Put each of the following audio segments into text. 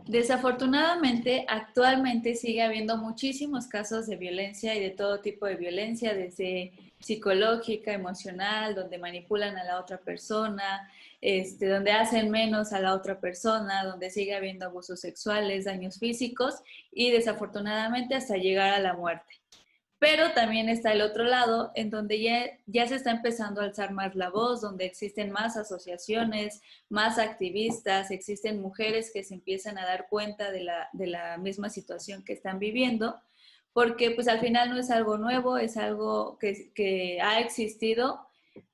Desafortunadamente, actualmente sigue habiendo muchísimos casos de violencia y de todo tipo de violencia, desde psicológica, emocional, donde manipulan a la otra persona, donde hacen menos a la otra persona, donde sigue habiendo abusos sexuales, daños físicos y desafortunadamente hasta llegar a la muerte. Pero también está el otro lado, en donde ya se está empezando a alzar más la voz, donde existen más asociaciones, más activistas, existen mujeres que se empiezan a dar cuenta de la misma situación que están viviendo, porque pues al final no es algo nuevo, es algo que ha existido,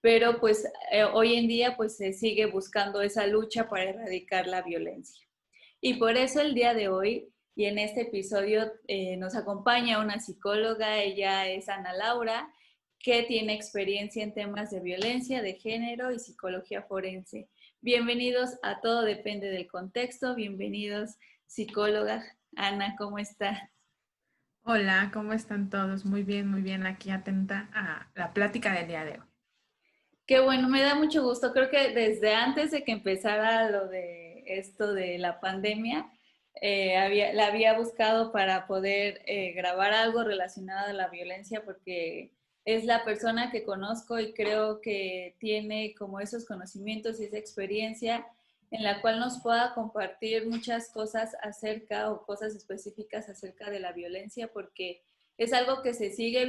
pero pues hoy en día pues se sigue buscando esa lucha para erradicar la violencia. Y por eso el día de hoy y en este episodio nos acompaña una psicóloga, ella es Ana Laura, que tiene experiencia en temas de violencia, de género y psicología forense. Bienvenidos a Todo Depende del Contexto, bienvenidos psicóloga. Ana, ¿cómo está? Hola, ¿cómo están todos? Muy bien, aquí atenta a la plática del día de hoy. Qué bueno, me da mucho gusto. Creo que desde antes de que empezara lo de esto de la pandemia, la había buscado para poder grabar algo relacionado a la violencia porque es la persona que conozco y creo que tiene como esos conocimientos y esa experiencia en la cual nos pueda compartir muchas cosas acerca o cosas específicas acerca de la violencia porque es algo que se sigue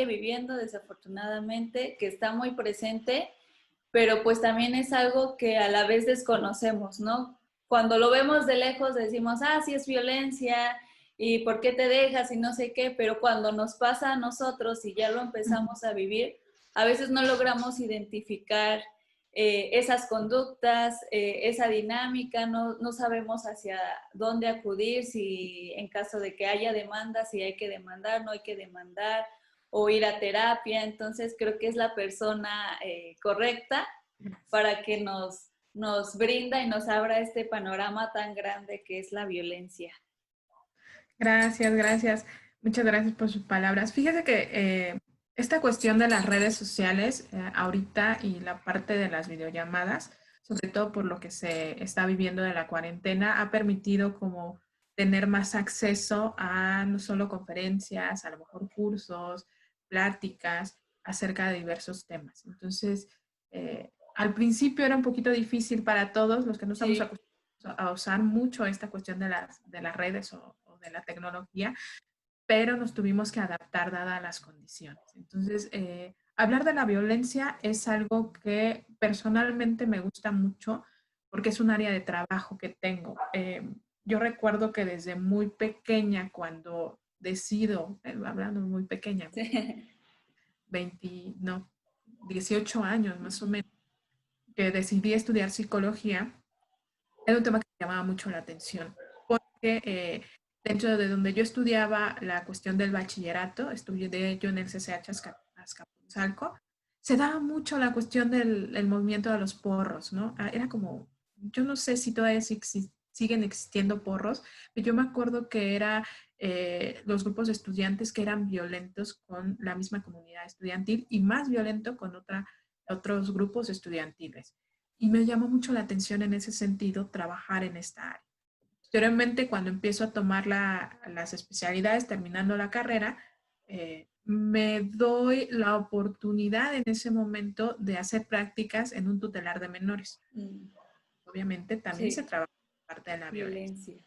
viviendo desafortunadamente, que está muy presente, pero pues también es algo que a la vez desconocemos, ¿no? Cuando lo vemos de lejos decimos, ah, sí es violencia y por qué te dejas y no sé qué, pero cuando nos pasa a nosotros y ya lo empezamos a vivir, a veces no logramos identificar esas conductas, esa dinámica, no sabemos hacia dónde acudir, si en caso de que haya demanda, si hay que demandar, no hay que demandar, o ir a terapia. Entonces creo que es la persona correcta para que nos brinda y nos abra este panorama tan grande que es la violencia. Gracias, gracias. Muchas gracias por sus palabras. Fíjese que esta cuestión de las redes sociales ahorita y la parte de las videollamadas, sobre todo por lo que se está viviendo de la cuarentena, ha permitido como tener más acceso a no solo conferencias, a lo mejor cursos, pláticas acerca de diversos temas. Entonces, al principio era un poquito difícil para todos los que no estamos Sí, acostumbrados a usar mucho esta cuestión de las redes o de la tecnología, pero nos tuvimos que adaptar dadas las condiciones. Entonces, hablar de la violencia es algo que personalmente me gusta mucho porque es un área de trabajo que tengo. Yo recuerdo que desde muy pequeña, cuando decido, hablando muy pequeña, sí. 20, no, 18 años más o menos, que decidí estudiar psicología, era un tema que me llamaba mucho la atención, porque dentro de donde yo estudiaba la cuestión del bachillerato, estudié yo en el CCH Azcapotzalco, se daba mucho la cuestión del movimiento de los porros, ¿no? Era como, yo no sé si todavía siguen existiendo porros, pero yo me acuerdo que era los grupos de estudiantes que eran violentos con la misma comunidad estudiantil y más violento con otros grupos estudiantiles. Y me llamó mucho la atención en ese sentido trabajar en esta área. Posteriormente, cuando empiezo a tomar las especialidades, terminando la carrera, me doy la oportunidad en ese momento de hacer prácticas en un tutelar de menores. Mm, Obviamente también se sí, trabaja parte de la violencia. violencia.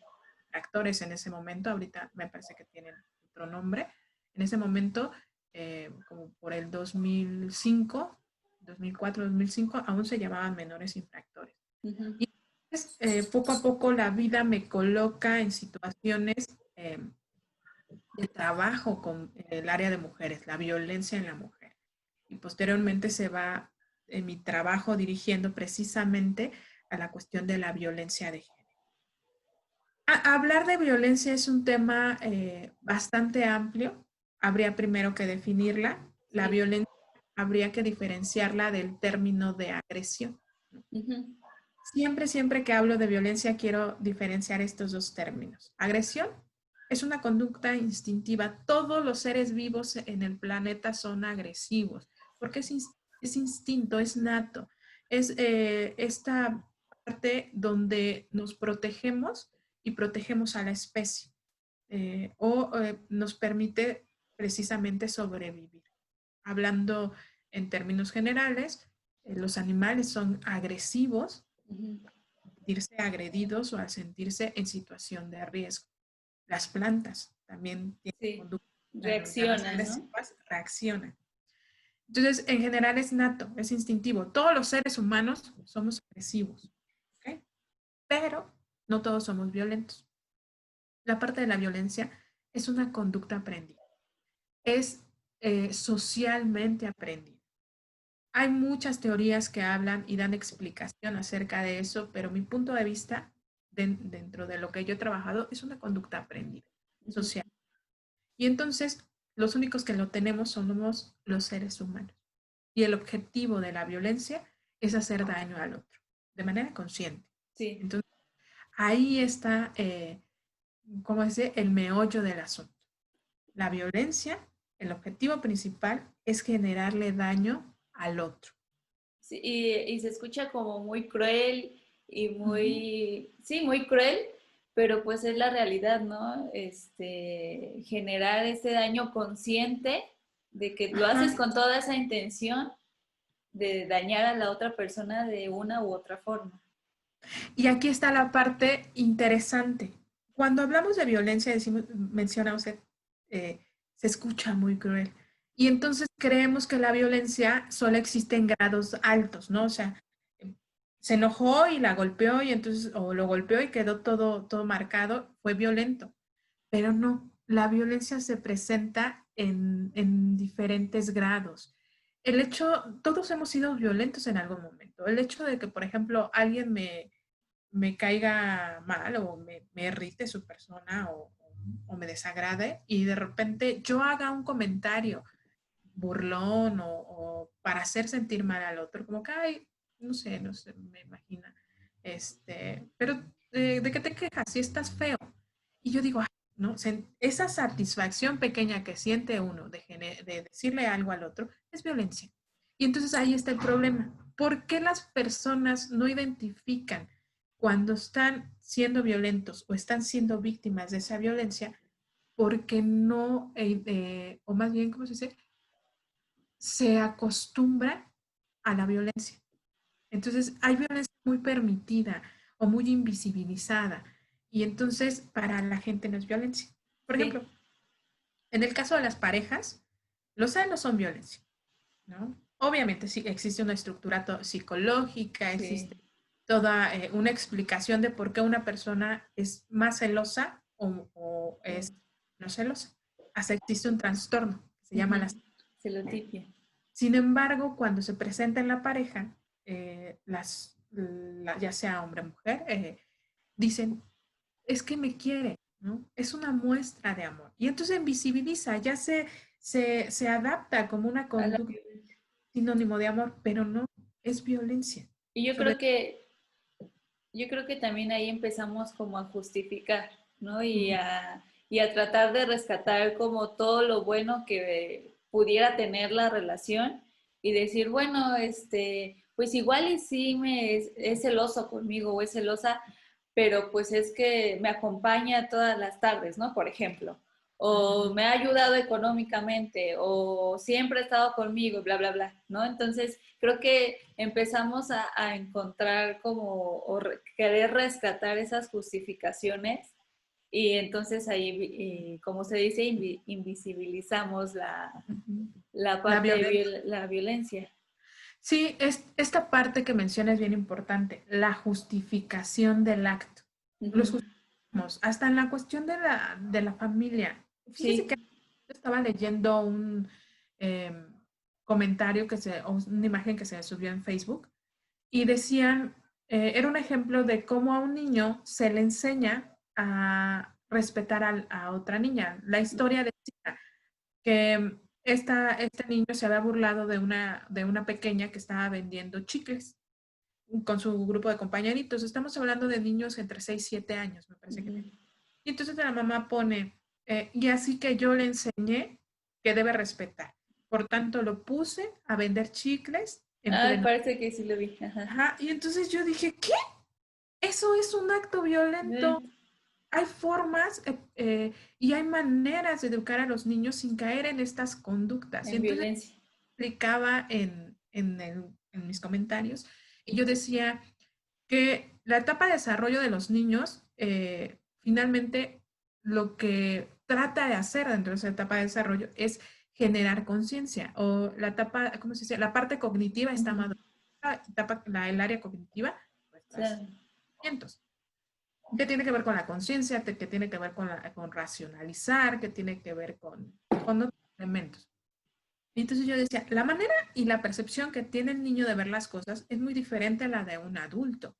Actores en ese momento, ahorita me parece que tienen otro nombre. En ese momento, como por el 2005, 2004, 2005, aún se llamaban menores infractores. Ujú. Y pues, poco a poco la vida me coloca en situaciones de trabajo con el área de mujeres, la violencia en la mujer. Y posteriormente se va en mi trabajo dirigiendo precisamente a la cuestión de la violencia de género. Hablar de violencia es un tema bastante amplio. Habría primero que definirla. La Sí. violencia habría que diferenciarla del término de agresión. Ujú. Siempre, siempre que hablo de violencia quiero diferenciar estos dos términos. Agresión es una conducta instintiva. Todos los seres vivos en el planeta son agresivos porque es instinto, es nato. Es esta parte donde nos protegemos y protegemos a la especie nos permite precisamente sobrevivir. Hablando en términos generales, los animales son agresivos, sentirse agredidos o al sentirse en situación de riesgo. Las plantas también tienen conductas denominadas reaccionan, ¿no? agresivas, reaccionan. Entonces, en general es nato, es instintivo. Todos los seres humanos somos agresivos, ¿ok? Pero no todos somos violentos. La parte de la violencia es una conducta aprendida, es socialmente aprendida. Hay muchas teorías que hablan y dan explicación acerca de eso, pero mi punto de vista, dentro de lo que yo he trabajado, es una conducta aprendida, social. Y entonces, los únicos que lo tenemos somos los seres humanos. Y el objetivo de la violencia es hacer daño al otro, de manera consciente. Sí. Entonces, ahí está, ¿cómo dice? El meollo del asunto. La violencia, el objetivo principal es generarle daño al otro. Sí, y se escucha como muy cruel y muy, sí, muy cruel, pero pues es la realidad, ¿no? Generar ese daño consciente de que lo haces con toda esa intención de dañar a la otra persona de una u otra forma. Y aquí está la parte interesante. Cuando hablamos de violencia, menciona usted, se escucha muy cruel. Y entonces creemos que la violencia solo existe en grados altos, ¿no? O sea, se enojó y la golpeó y entonces, o lo golpeó y quedó todo marcado, fue violento. Pero no, la violencia se presenta en diferentes grados. El hecho, todos hemos sido violentos en algún momento. El hecho de que, por ejemplo, alguien me caiga mal o me irrite su persona o me desagrade y de repente yo haga un comentario burlón o para hacer sentir mal al otro, como que, ay, no sé, me imagina. Pero ¿de qué te quejas? Si estás feo. Y yo digo, ay, ¿no? Esa satisfacción pequeña que siente uno de decirle algo al otro es violencia. Y entonces ahí está el problema. ¿Por qué las personas no identifican cuando están siendo violentos o están siendo víctimas de esa violencia? Porque no, o más bien, ¿cómo se dice? Se acostumbra a la violencia. Entonces hay violencia muy permitida o muy invisibilizada. Y entonces para la gente no es violencia. Por ejemplo, Sí. en el caso de las parejas, los celos son violencia, ¿no? Obviamente sí existe una estructura psicológica, existe toda una explicación de por qué una persona es más celosa o es no celosa. Hasta existe un trastorno que se llama la celotipia. Sin embargo, cuando se presenta en la pareja, ya sea hombre o mujer, dicen, es que me quiere, ¿no? Es una muestra de amor. Y entonces invisibiliza, ya se adapta como una conducta sinónimo de amor, pero no, es violencia. Y yo creo que también ahí empezamos como a justificar, ¿no? Y a tratar de rescatar como todo lo bueno que pudiera tener la relación y decir, bueno, pues igual y sí es celoso conmigo o es celosa, pero pues es que me acompaña todas las tardes, ¿no? Por ejemplo, o me ha ayudado económicamente, o siempre ha estado conmigo, bla, bla, bla, ¿no? Entonces, creo que empezamos a encontrar querer rescatar esas justificaciones y entonces ahí, como se dice, invisibilizamos la parte de la violencia. Sí, esta parte que menciona es bien importante, la justificación del acto. Los justificamos, hasta en la cuestión de la familia. Fíjese que estaba leyendo un comentario o una imagen que se subió en Facebook y decían, era un ejemplo de cómo a un niño se le enseña a respetar a otra niña. La historia decía que este niño se había burlado de una pequeña que estaba vendiendo chicles con su grupo de compañeritos. Estamos hablando de niños entre 6 y 7 años, me parece que tenía. Y entonces la mamá pone, y así que yo le enseñé que debe respetar. Por tanto, lo puse a vender chicles en Ay, pleno. parece que sí lo vi. Ajá. Ajá, y entonces yo dije, ¿qué? Eso es un acto violento. hay formas y hay maneras de educar a los niños sin caer en estas conductas. Y En entonces violencia. explicaba en mis comentarios y yo decía que la etapa de desarrollo de los niños, finalmente, lo que trata de hacer dentro de esa etapa de desarrollo es generar conciencia o la etapa, ¿cómo se dice? La parte cognitiva está madura, el área cognitiva, pues, Sí, los conocimientos. ¿Qué tiene que ver con la conciencia? ¿Qué tiene que ver con racionalizar? ¿Qué tiene que ver con otros elementos? Y entonces yo decía, la manera y la percepción que tiene el niño de ver las cosas es muy diferente a la de un adulto.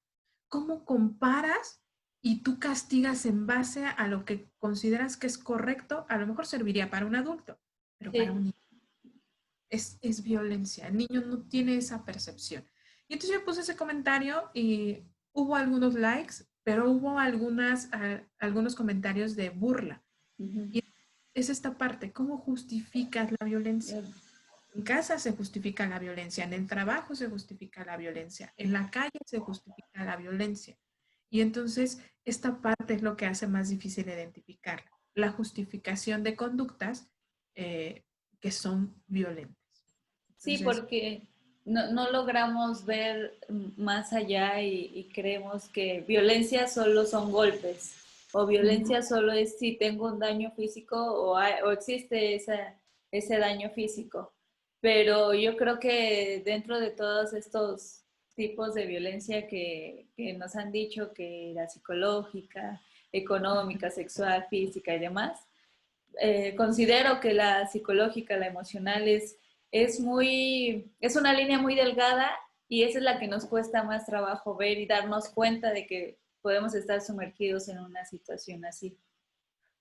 ¿Cómo comparas y tú castigas en base a lo que consideras que es correcto? A lo mejor serviría para un adulto, pero para un sí, niño es violencia. El niño no tiene esa percepción. Y entonces yo puse ese comentario y hubo algunos likes, pero hubo algunos comentarios de burla. ujú. Y es esta parte, ¿cómo justificas la violencia? En casa se justifica la violencia, en el trabajo se justifica la violencia, en la calle se justifica la violencia. Y entonces esta parte es lo que hace más difícil identificarla, la justificación de conductas que son violentas. Sí, Entonces, porque no logramos ver más allá y creemos que violencia solo son golpes o ujú. violencia solo es si tengo un daño físico o existe ese daño físico. Pero yo creo que dentro de todos estos tipos de violencia que nos han dicho que la psicológica, económica, sexual, física y demás, considero que la psicológica, la emocional es una línea muy delgada y esa es la que nos cuesta más trabajo ver y darnos cuenta de que podemos estar sumergidos en una situación así.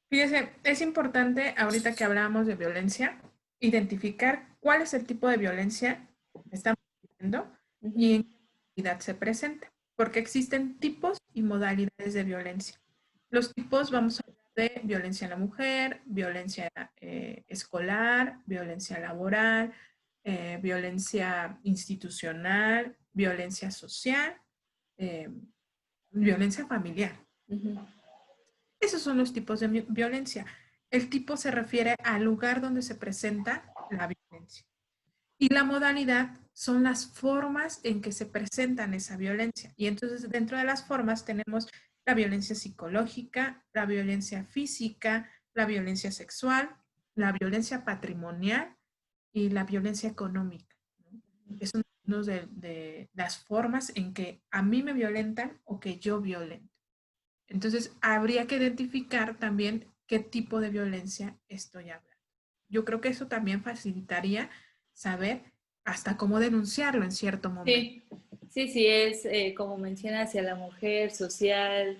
Fíjese, es importante ahorita que hablábamos de violencia, identificar cuál es el tipo de violencia que estamos viviendo Uh y -huh. en qué modalidad se presenta, porque existen tipos y modalidades de violencia. Los tipos, vamos a hablar de violencia en la mujer, violencia escolar, violencia laboral, violencia institucional, violencia social, eh, violencia familiar. Uh -huh. Esos son los tipos de violencia. El tipo se refiere al lugar donde se presenta la violencia. Y la modalidad son las formas en que se presentan esa violencia. Y entonces dentro de las formas tenemos la violencia psicológica, la violencia física, la violencia sexual, la violencia patrimonial y la violencia económica, ¿no? Es una de las formas en que a mí me violentan o que yo violento. Entonces, habría que identificar también qué tipo de violencia estoy hablando. Yo creo que eso también facilitaría saber hasta cómo denunciarlo en cierto momento. Sí, sí, sí, es como menciona hacia la mujer, social.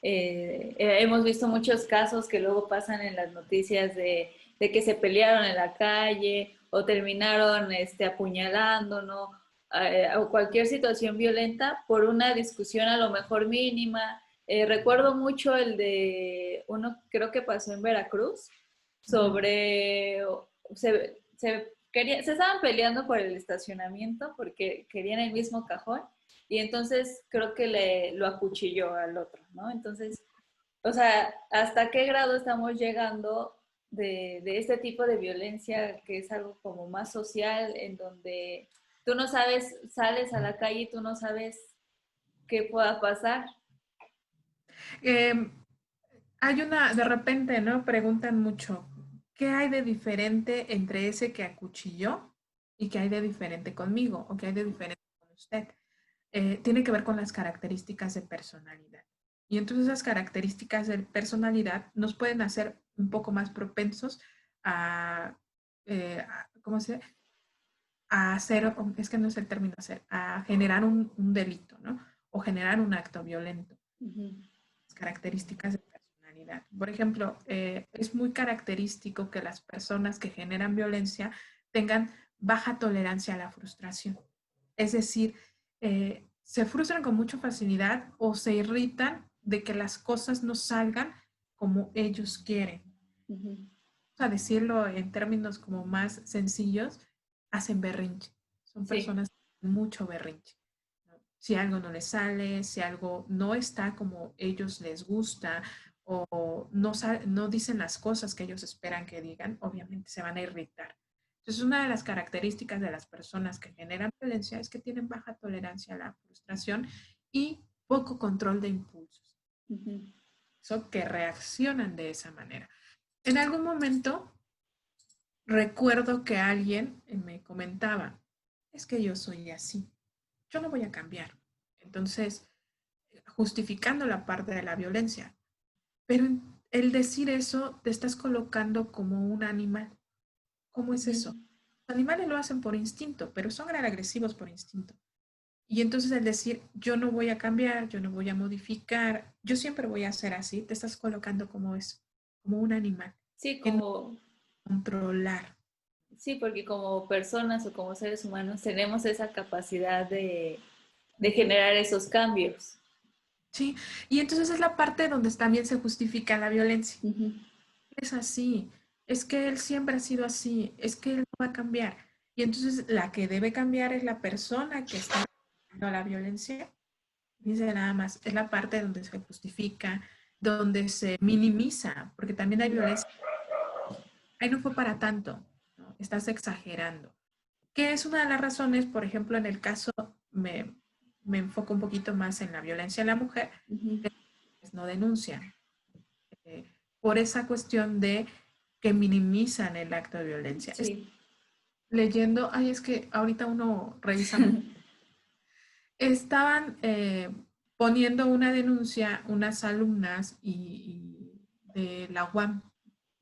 Hemos visto muchos casos que luego pasan en las noticias de que se pelearon en la calle o terminaron apuñalando, ¿no? O cualquier situación violenta por una discusión a lo mejor mínima. Recuerdo mucho el de uno, creo que pasó en Veracruz, Uh -huh. sobre, se estaban peleando por el estacionamiento porque querían el mismo cajón y entonces creo que lo acuchilló al otro, ¿no? Entonces, o sea, ¿hasta qué grado estamos llegando de este tipo de violencia que es algo como más social, en donde tú no sabes, sales a la calle y tú no sabes qué pueda pasar? Eh, Hay de repente, ¿no? Preguntan mucho, ¿qué hay de diferente entre ese que acuchilló y qué hay de diferente conmigo o qué hay de diferente con usted? Tiene que ver con las características de personalidad. Y entonces esas características de personalidad nos pueden hacer un poco más propensos a, ¿cómo se dice? A hacer, es que no es el término hacer, a generar un delito, ¿no? O generar un acto violento. Uh -huh. Las características de personalidad. Por ejemplo, es muy característico que las personas que generan violencia tengan baja tolerancia a la frustración. Es decir, se frustran con mucha facilidad o se irritan de que las cosas no salgan como ellos quieren. Uh -huh. A decirlo en términos como más sencillos, hacen berrinche. Son Sí, personas con mucho berrinche. ¿No? Si algo no les sale, si algo no está como ellos les gusta o no dicen las cosas que ellos esperan que digan, obviamente se van a irritar. Entonces, una de las características de las personas que generan violencia es que tienen baja tolerancia a la frustración y poco control de impulsos. Ujú. Eso que reaccionan de esa manera. En algún momento recuerdo que alguien me comentaba, es que yo soy así, yo no voy a cambiar. Entonces, justificando la parte de la violencia, pero el decir eso te estás colocando como un animal. ¿Cómo es eso? Ujú. Los animales lo hacen por instinto, pero son agresivos por instinto. Y entonces el decir, yo no voy a cambiar, yo no voy a modificar, yo siempre voy a ser así, te estás colocando como eso, como un animal, Sí, que no como, controlar. sí, porque como personas o como seres humanos tenemos esa capacidad de generar esos cambios. Sí, y entonces es la parte donde también se justifica la violencia. Ujú. Es así, es que él siempre ha sido así, es que él no va a cambiar. Y entonces la que debe cambiar es la persona que está haciendo la violencia. Dice nada más, es la parte donde se justifica, donde se minimiza, porque también hay violencia. Ahí no fue para tanto, ¿no? Estás exagerando. Que es una de las razones, por ejemplo, en el caso, me enfoco un poquito más en la violencia a la mujer, Ujú. que no denuncian, eh, por esa cuestión de que minimizan el acto de violencia. Sí. Leyendo, ay, es que ahorita uno revisa mucho. Estaban poniendo una denuncia unas alumnas de la UAM,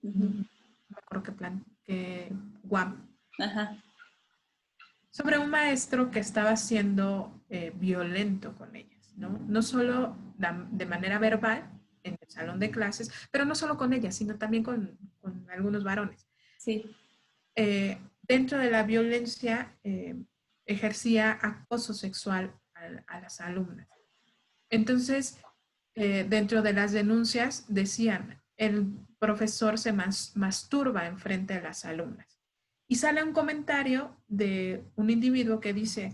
Ujú. no me acuerdo qué plan, que UAM, Ajá. sobre un maestro que estaba siendo violento con ellas, ¿no? No solo de manera verbal en el salón de clases, pero no solo con ellas, sino también con algunos varones. Sí. Dentro de la violencia ejercía acoso sexual a las alumnas. Entonces, dentro de las denuncias decían, el profesor se masturba en frente de las alumnas. Y sale un comentario de un individuo que dice,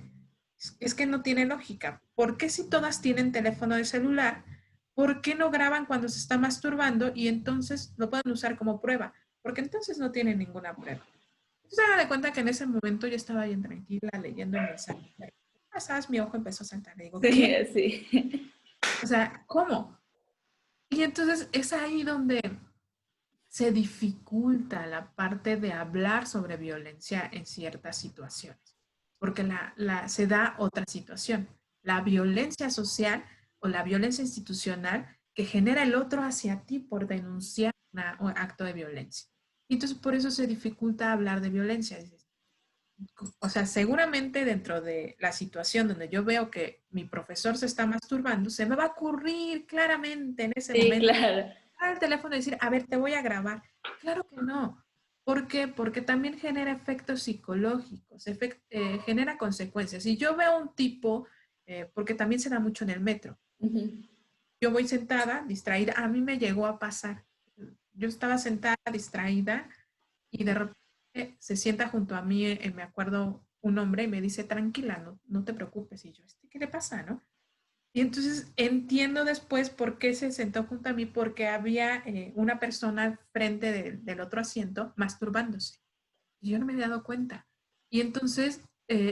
es que no tiene lógica. ¿Por qué si todas tienen teléfono de celular, por qué no graban cuando se está masturbando y entonces lo pueden usar como prueba? Porque entonces no tienen ninguna prueba. Entonces, haga de cuenta que en ese momento yo estaba bien tranquila leyendo el mensaje. Pasas, mi ojo empezó a saltar. Le digo, Sí, ¿qué? así. O sea, ¿cómo? Y entonces es ahí donde se dificulta la parte de hablar sobre violencia en ciertas situaciones, porque se da otra situación, la violencia social o la violencia institucional que genera el otro hacia ti por denunciar un acto de violencia. Y entonces por eso se dificulta hablar de violencia. O sea, seguramente dentro de la situación donde yo veo que mi profesor se está masturbando, se me va a ocurrir claramente en ese Sí, momento claro. al teléfono y decir, a ver, te voy a grabar. Claro que no. ¿Por qué? Porque también genera efectos psicológicos, genera consecuencias. Si yo veo un tipo, porque también se da mucho en el metro, Ujú. yo voy sentada, distraída, a mí me llegó a pasar. Yo estaba sentada, distraída, y de repente se sienta junto a mí, me acuerdo, un hombre y me dice, tranquila, no te preocupes. Y yo, ¿qué le pasa, no? Y entonces entiendo después por qué se sentó junto a mí, porque había una persona al frente del otro asiento masturbándose. Y yo no me había dado cuenta. Y entonces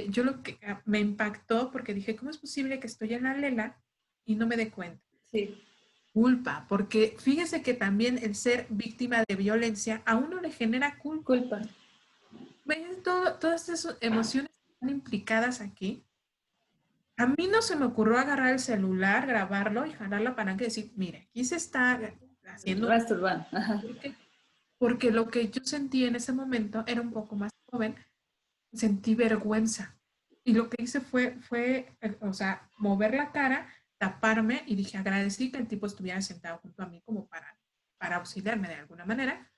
yo lo que me impactó porque dije, ¿cómo es posible que estoy en la lela y no me dé cuenta? Sí. Culpa, porque fíjese que también el ser víctima de violencia a uno le genera culpa. Culpa. ¿Ves? Todas esas emociones que están implicadas aquí. A mí no se me ocurrió agarrar el celular, grabarlo y jalar la palanca y decir, mire, aquí se está haciendo. Masturbando. Ajá. ¿Por qué? Porque lo que yo sentí en ese momento era un poco más joven, sentí vergüenza. Y lo que hice fue, o sea, mover la cara, taparme y dije, agradecí que el tipo estuviera sentado junto a mí como para auxiliarme de alguna manera.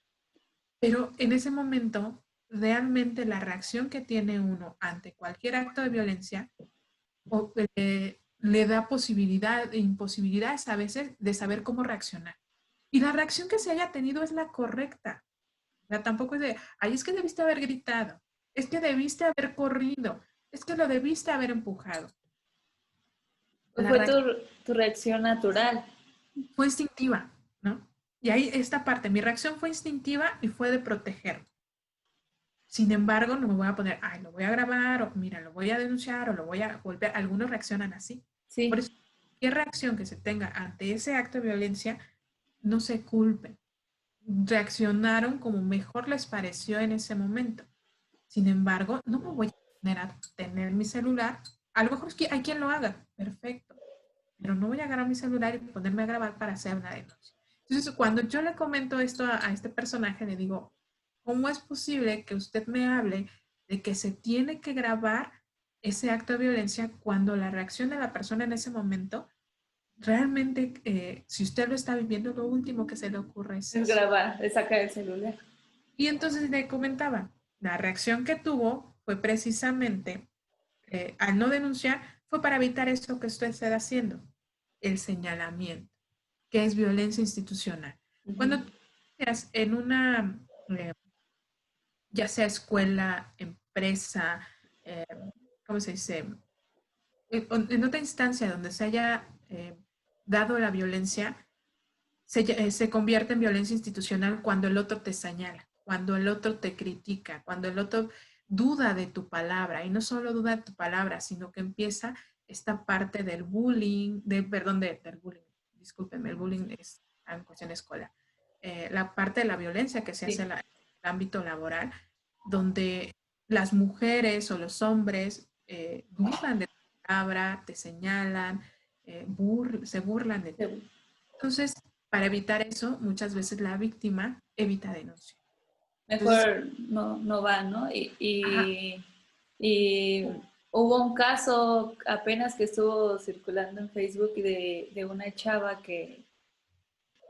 Pero en ese momento, realmente la reacción que tiene uno ante cualquier acto de violencia o, le da posibilidad e imposibilidades a veces de saber cómo reaccionar. Y la reacción que se haya tenido es la correcta. O sea, tampoco es de, ay, es que debiste haber gritado, es que debiste haber corrido, es que lo debiste haber empujado. Pues La fue reacción tu reacción natural. fue instintiva, ¿no? Y ahí esta parte, mi reacción fue instintiva y fue de proteger. Sin embargo, no me voy a poner, ay, lo voy a grabar, o mira, lo voy a denunciar, o lo voy a golpear. Algunos reaccionan así. Por Sí, eso, cualquier reacción que se tenga ante ese acto de violencia, no se culpen. Reaccionaron como mejor les pareció en ese momento. Sin embargo, no me voy a poner a tener mi celular. A lo mejor es que hay quien lo haga, perfecto, pero no voy a agarrar mi celular y ponerme a grabar para hacer una denuncia. Entonces, cuando yo le comento esto a este personaje, le digo, ¿cómo es posible que usted me hable de que se tiene que grabar ese acto de violencia cuando la reacción de la persona en ese momento, realmente, si usted lo está viviendo, lo último que se le ocurre es es eso? grabar, es sacar el celular. Y entonces le comentaba, la reacción que tuvo fue precisamente, al no denunciar, fue para evitar eso que usted está haciendo, el señalamiento, que es violencia institucional. Cuando tú estás en una, eh, ya sea escuela, empresa, eh, ¿cómo se dice? En otra instancia donde se haya dado la violencia, se convierte en violencia institucional cuando el otro te señala, cuando el otro te critica, cuando el otro duda de tu palabra, y no solo duda de tu palabra, sino que empieza esta parte del bullying, perdón, del bullying, discúlpenme, el bullying es en cuestión escolar, la parte de la violencia que se hace Sí. en el ámbito laboral, donde las mujeres o los hombres dudan de tu palabra, te señalan, se burlan de ti. Entonces, para evitar eso, muchas veces la víctima evita denuncia. Entonces, Mejor no, no va, ¿no? ajá, Y hubo un caso apenas que estuvo circulando en Facebook de una chava mm,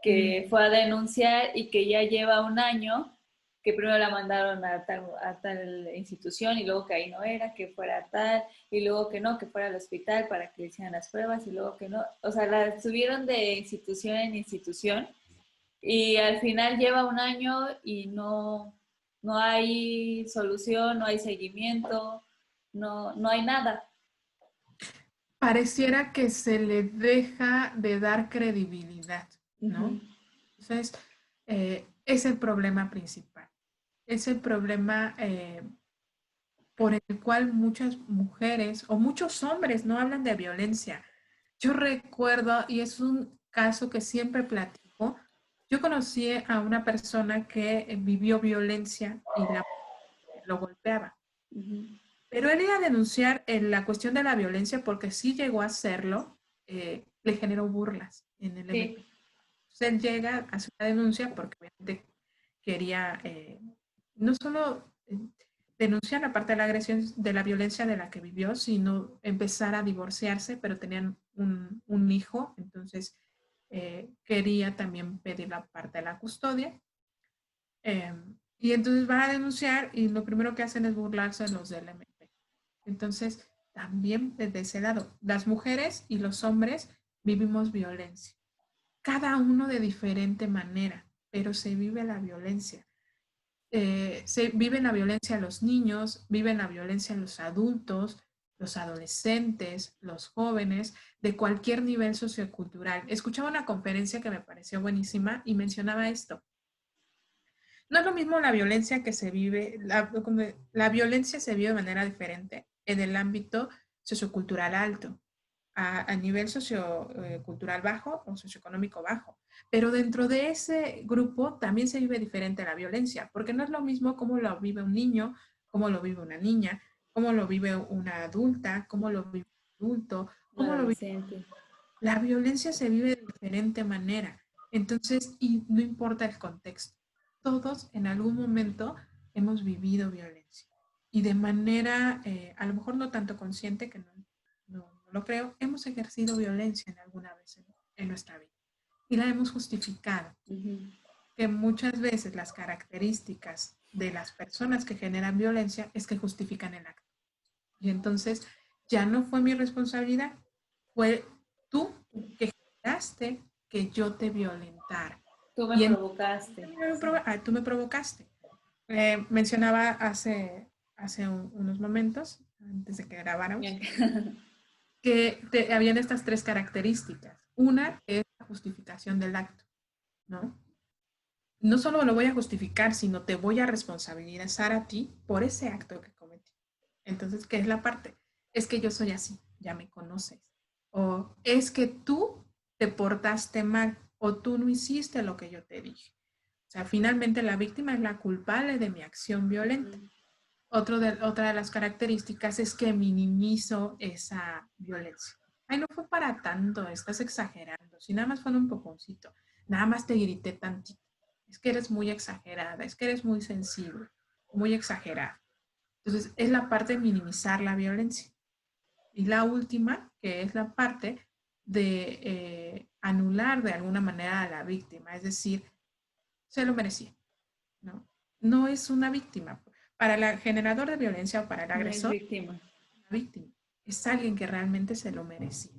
que fue a denunciar y que ya lleva un año, que primero la mandaron a tal institución y luego que ahí no era, que fuera tal, y luego que no, que fuera al hospital para que le hicieran las pruebas y luego que no. O sea, la subieron de institución en institución y al final lleva un año y no, no hay solución, no hay seguimiento, no, no hay nada. pareciera que se le deja de dar credibilidad, Ujú. ¿no? Entonces, es el problema principal. Es el problema por el cual muchas mujeres o muchos hombres no hablan de violencia. Yo recuerdo, y es un caso que siempre platico, yo conocí a una persona que vivió violencia y lo golpeaba. Ujú. Pero él iba a denunciar en la cuestión de la violencia porque sí llegó a hacerlo, le generó burlas en el MP. Sí, Entonces él llega a hacer una denuncia porque obviamente quería no solo denunciar la parte de la agresión, de la violencia de la que vivió, sino empezar a divorciarse, pero tenían un hijo, entonces quería también pedir la parte de la custodia. eh, y entonces van a denunciar y lo primero que hacen es burlarse de los del MP. Entonces, también desde ese lado, las mujeres y los hombres vivimos violencia, cada uno de diferente manera, pero se vive la violencia. Se vive la violencia los niños, viven la violencia los adultos, los adolescentes, los jóvenes, de cualquier nivel sociocultural. Escuchaba una conferencia que me pareció buenísima y mencionaba esto. No es lo mismo la violencia que se vive, la violencia se vive de manera diferente en el ámbito sociocultural alto, a nivel sociocultural bajo o socioeconómico bajo. Pero dentro de ese grupo también se vive diferente la violencia, porque no es lo mismo cómo lo vive un niño, cómo lo vive una niña, cómo lo vive una adulta, cómo lo vive un adulto, un cómo lo vive. adolescente. La violencia se vive de diferente manera. Entonces, y no importa el contexto, todos en algún momento hemos vivido violencia. Y de manera, a lo mejor no tanto consciente, que no lo creo, hemos ejercido violencia en alguna vez en nuestra vida. Y la hemos justificado. Ujú. Que muchas veces las características de las personas que generan violencia es que justifican el acto. Y entonces ya no fue mi responsabilidad, fue tú que generaste que yo te violentara. Tú me Y provocaste. Sí. tú me provocaste. Mencionaba hace unos momentos, antes de que grabáramos, Bien. que habían estas tres características. Una es la justificación del acto, ¿no? no solo lo voy a justificar, sino te voy a responsabilizar a ti por ese acto que cometí. Entonces, ¿qué es la parte? Es que yo soy así, ya me conoces. O es que tú te portaste mal o tú no hiciste lo que yo te dije. O sea, finalmente la víctima es la culpable de mi acción violenta. Otra de las características es que minimizo esa violencia. Ay, no fue para tanto, estás exagerando. Si nada más fue un poconcito, nada más te grité tantito. Es que eres muy exagerada, es que eres muy sensible, muy exagerada. Entonces, es la parte de minimizar la violencia. Y la última, que es la parte de anular de alguna manera a la víctima, es decir, se lo merecía, ¿no? No es una víctima. Para el generador de violencia o para el No es agresor, víctima. una víctima. Es alguien que realmente se lo merecía.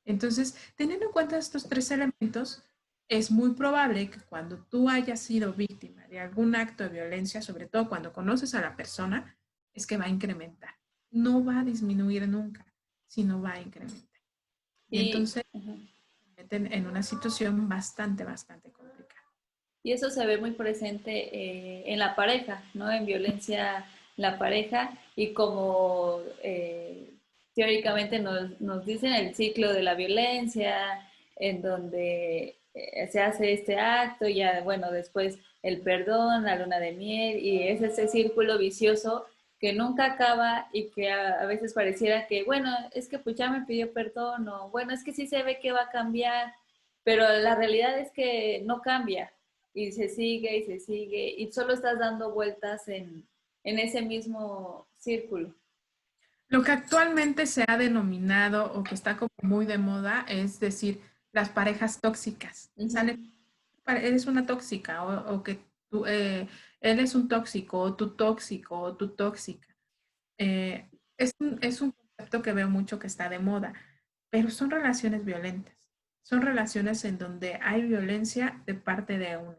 Entonces, teniendo en cuenta estos tres elementos, es muy probable que cuando tú hayas sido víctima de algún acto de violencia, sobre todo cuando conoces a la persona, es que va a incrementar. No va a disminuir nunca, sino va a incrementar. Y Y, entonces se meten en una situación bastante, bastante complicada. y eso se ve muy presente en la pareja, ¿no? En violencia en la pareja y como teóricamente nos dicen el ciclo de la violencia, en donde se hace este acto, y ya, bueno, después el perdón, la luna de miel, y es ese círculo vicioso que nunca acaba y que a veces pareciera que, bueno, es que pues ya me pidió perdón, o bueno, es que sí se ve que va a cambiar, pero la realidad es que no cambia y se sigue y solo estás dando vueltas en ese mismo círculo. Lo que actualmente se ha denominado o que está como muy de moda es decir, las parejas tóxicas. Uh -huh. Sale, eres una tóxica o que tú, él es un tóxico o tú tóxico o tú tóxica. Es un concepto que veo mucho que está de moda, pero son relaciones violentas. Son relaciones en donde hay violencia de parte de uno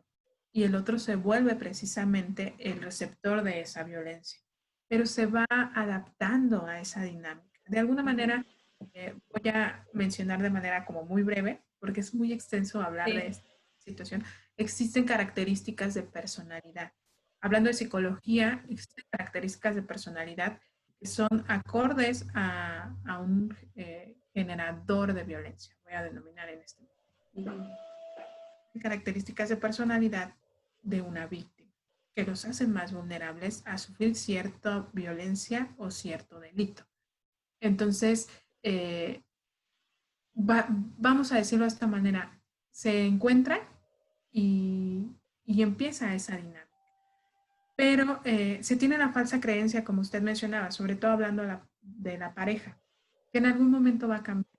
y el otro se vuelve precisamente el receptor de esa violencia, pero se va adaptando a esa dinámica. De alguna Uh -huh. manera, voy a mencionar de manera como muy breve, porque es muy extenso hablar de Sí. esta situación. Existen características de personalidad. Hablando de psicología, existen características de personalidad que son acordes a un generador de violencia, voy a denominar en este momento. Características de personalidad de una víctima que los hacen más vulnerables a sufrir cierta violencia o cierto delito. Entonces, vamos a decirlo de esta manera, se encuentran y, y empieza esa dinámica. Pero se tiene la falsa creencia, como usted mencionaba, sobre todo hablando de la pareja, que en algún momento va a cambiar,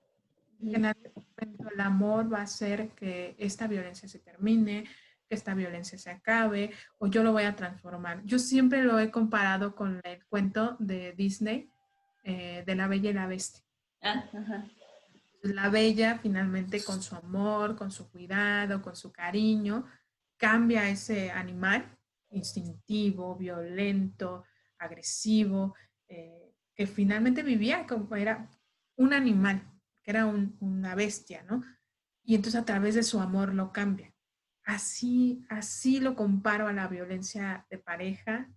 que en algún momento el amor va a hacer que esta violencia se termine, que esta violencia se acabe, o yo lo voy a transformar. Yo siempre lo he comparado con el cuento de Disney, de La Bella y la Bestia. Ah, ajá. La Bella finalmente con su amor, con su cuidado, con su cariño, cambia a ese animal instintivo, violento, agresivo, que finalmente vivía como era un animal, que era una bestia, ¿no? Y entonces a través de su amor lo cambia. Así lo comparo a la violencia de pareja,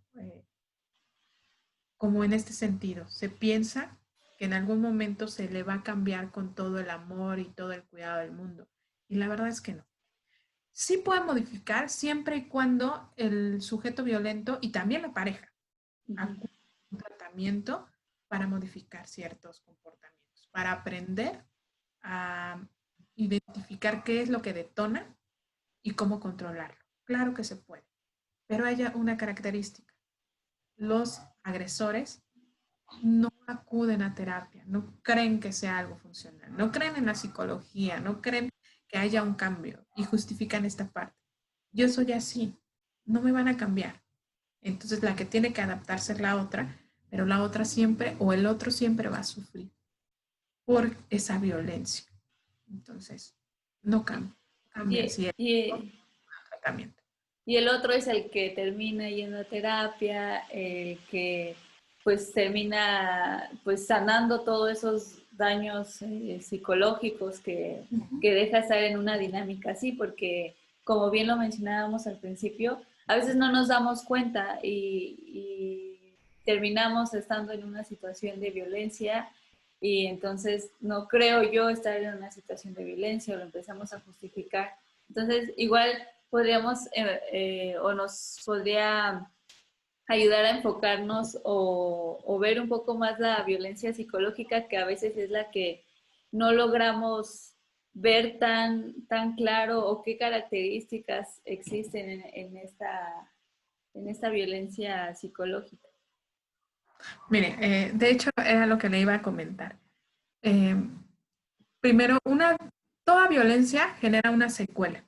como en este sentido. Se piensa que en algún momento se le va a cambiar con todo el amor y todo el cuidado del mundo. Y la verdad es que no. Sí puede modificar siempre y cuando el sujeto violento y también la pareja acude a un tratamiento para modificar ciertos comportamientos, para aprender a identificar qué es lo que detona y cómo controlarlo. Claro que se puede, pero hay una característica. Los agresores no acuden a terapia, no creen que sea algo funcional, no creen en la psicología, no creen que haya un cambio y justifican esta parte. Yo soy así, no me van a cambiar. Entonces la que tiene que adaptarse es la otra, pero la otra siempre o el otro siempre va a sufrir por esa violencia. Entonces, no cambia, cambia Y, si es y, tratamiento. y el otro es el que termina yendo a terapia, el que pues termina pues sanando todos esos daños psicológicos que deja estar en una dinámica así, porque como bien lo mencionábamos al principio, a veces no nos damos cuenta y terminamos estando en una situación de violencia y entonces no creo yo estar en una situación de violencia o lo empezamos a justificar. Entonces, igual podríamos o nos podría ayudar a enfocarnos o ver un poco más la violencia psicológica, que a veces es la que no logramos ver tan claro, o qué características existen en esta violencia psicológica. Mire, de hecho era lo que le iba a comentar. Eh, Primero, toda violencia genera una secuela.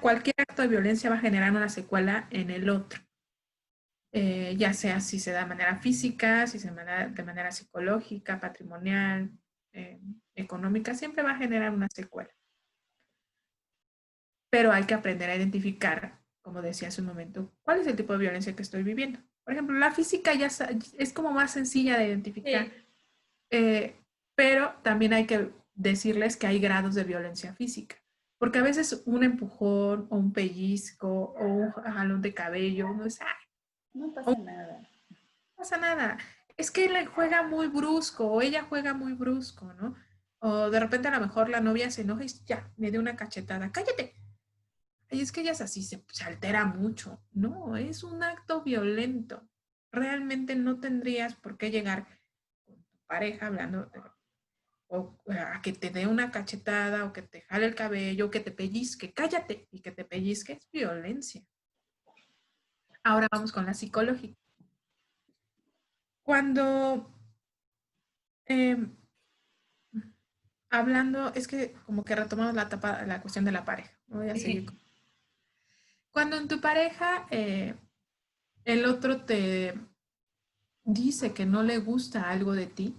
Cualquier acto de violencia va a generar una secuela en el otro. Ya sea si se da de manera física, si se da de manera psicológica, patrimonial, económica, siempre va a generar una secuela. Pero hay que aprender a identificar, como decía hace un momento, cuál es el tipo de violencia que estoy viviendo. Por ejemplo, la física ya es como más sencilla de identificar, sí. Pero también hay que decirles que hay grados de violencia física. Porque a veces un empujón o un pellizco o un jalón de cabello, uno dice, no pasa nada. No pasa nada. Es que él juega muy brusco o ella juega muy brusco, ¿no? O de repente a lo mejor la novia se enoja y ya, me dio una cachetada. ¡Cállate! Y es que ella es así, se altera mucho. No, es un acto violento. Realmente no tendrías por qué llegar con tu pareja hablando o a que te dé una cachetada o que te jale el cabello o que te pellizque. Cállate, y que te pellizque es violencia. Ahora vamos con la psicológica. Cuando hablando, es que como que retomamos la cuestión de la pareja. Voy a seguir. Cuando en tu pareja el otro te dice que no le gusta algo de ti,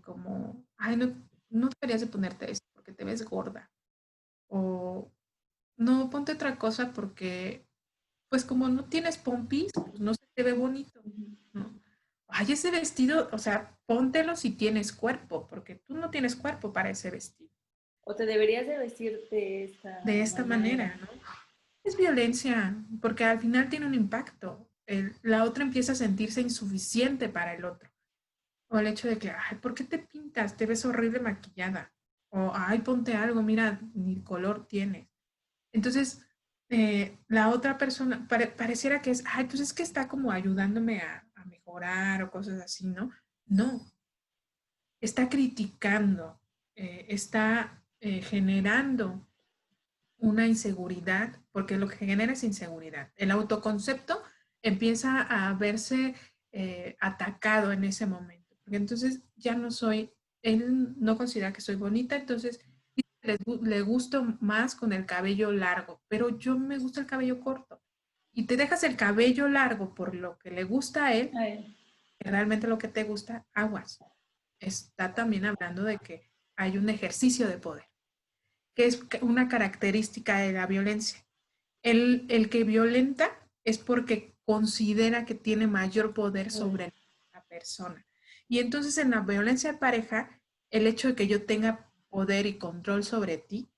como, ay, no deberías de ponerte esto porque te ves gorda. O no, ponte otra cosa porque, pues como no tienes pompis, pues no se te ve bonito, ¿no? Ay, ese vestido, o sea, póntelo si tienes cuerpo, porque tú no tienes cuerpo para ese vestido. O te deberías de vestir De esta manera, ¿no? Es violencia, porque al final tiene un impacto. La otra empieza a sentirse insuficiente para el otro. O el hecho de que, ay, ¿por qué te pintas? Te ves horrible maquillada. O, ay, ponte algo, mira, ni color tienes. Entonces, la otra persona pareciera que es, ay, pues es que está como ayudándome a mejorar o cosas así, ¿no? No, está criticando, está generando una inseguridad, porque lo que genera es inseguridad. El autoconcepto empieza a verse atacado en ese momento, porque entonces ya no soy, él no considera que soy bonita, entonces le gusto más con el cabello largo, pero yo me gusta el cabello corto. Y te dejas el cabello largo por lo que le gusta a él, que realmente lo que te gusta, aguas. Está también hablando de que hay un ejercicio de poder, que es una característica de la violencia. El que violenta es porque considera que tiene mayor poder sobre la persona. Y entonces en la violencia de pareja, el hecho de que yo tenga poder y control sobre ti,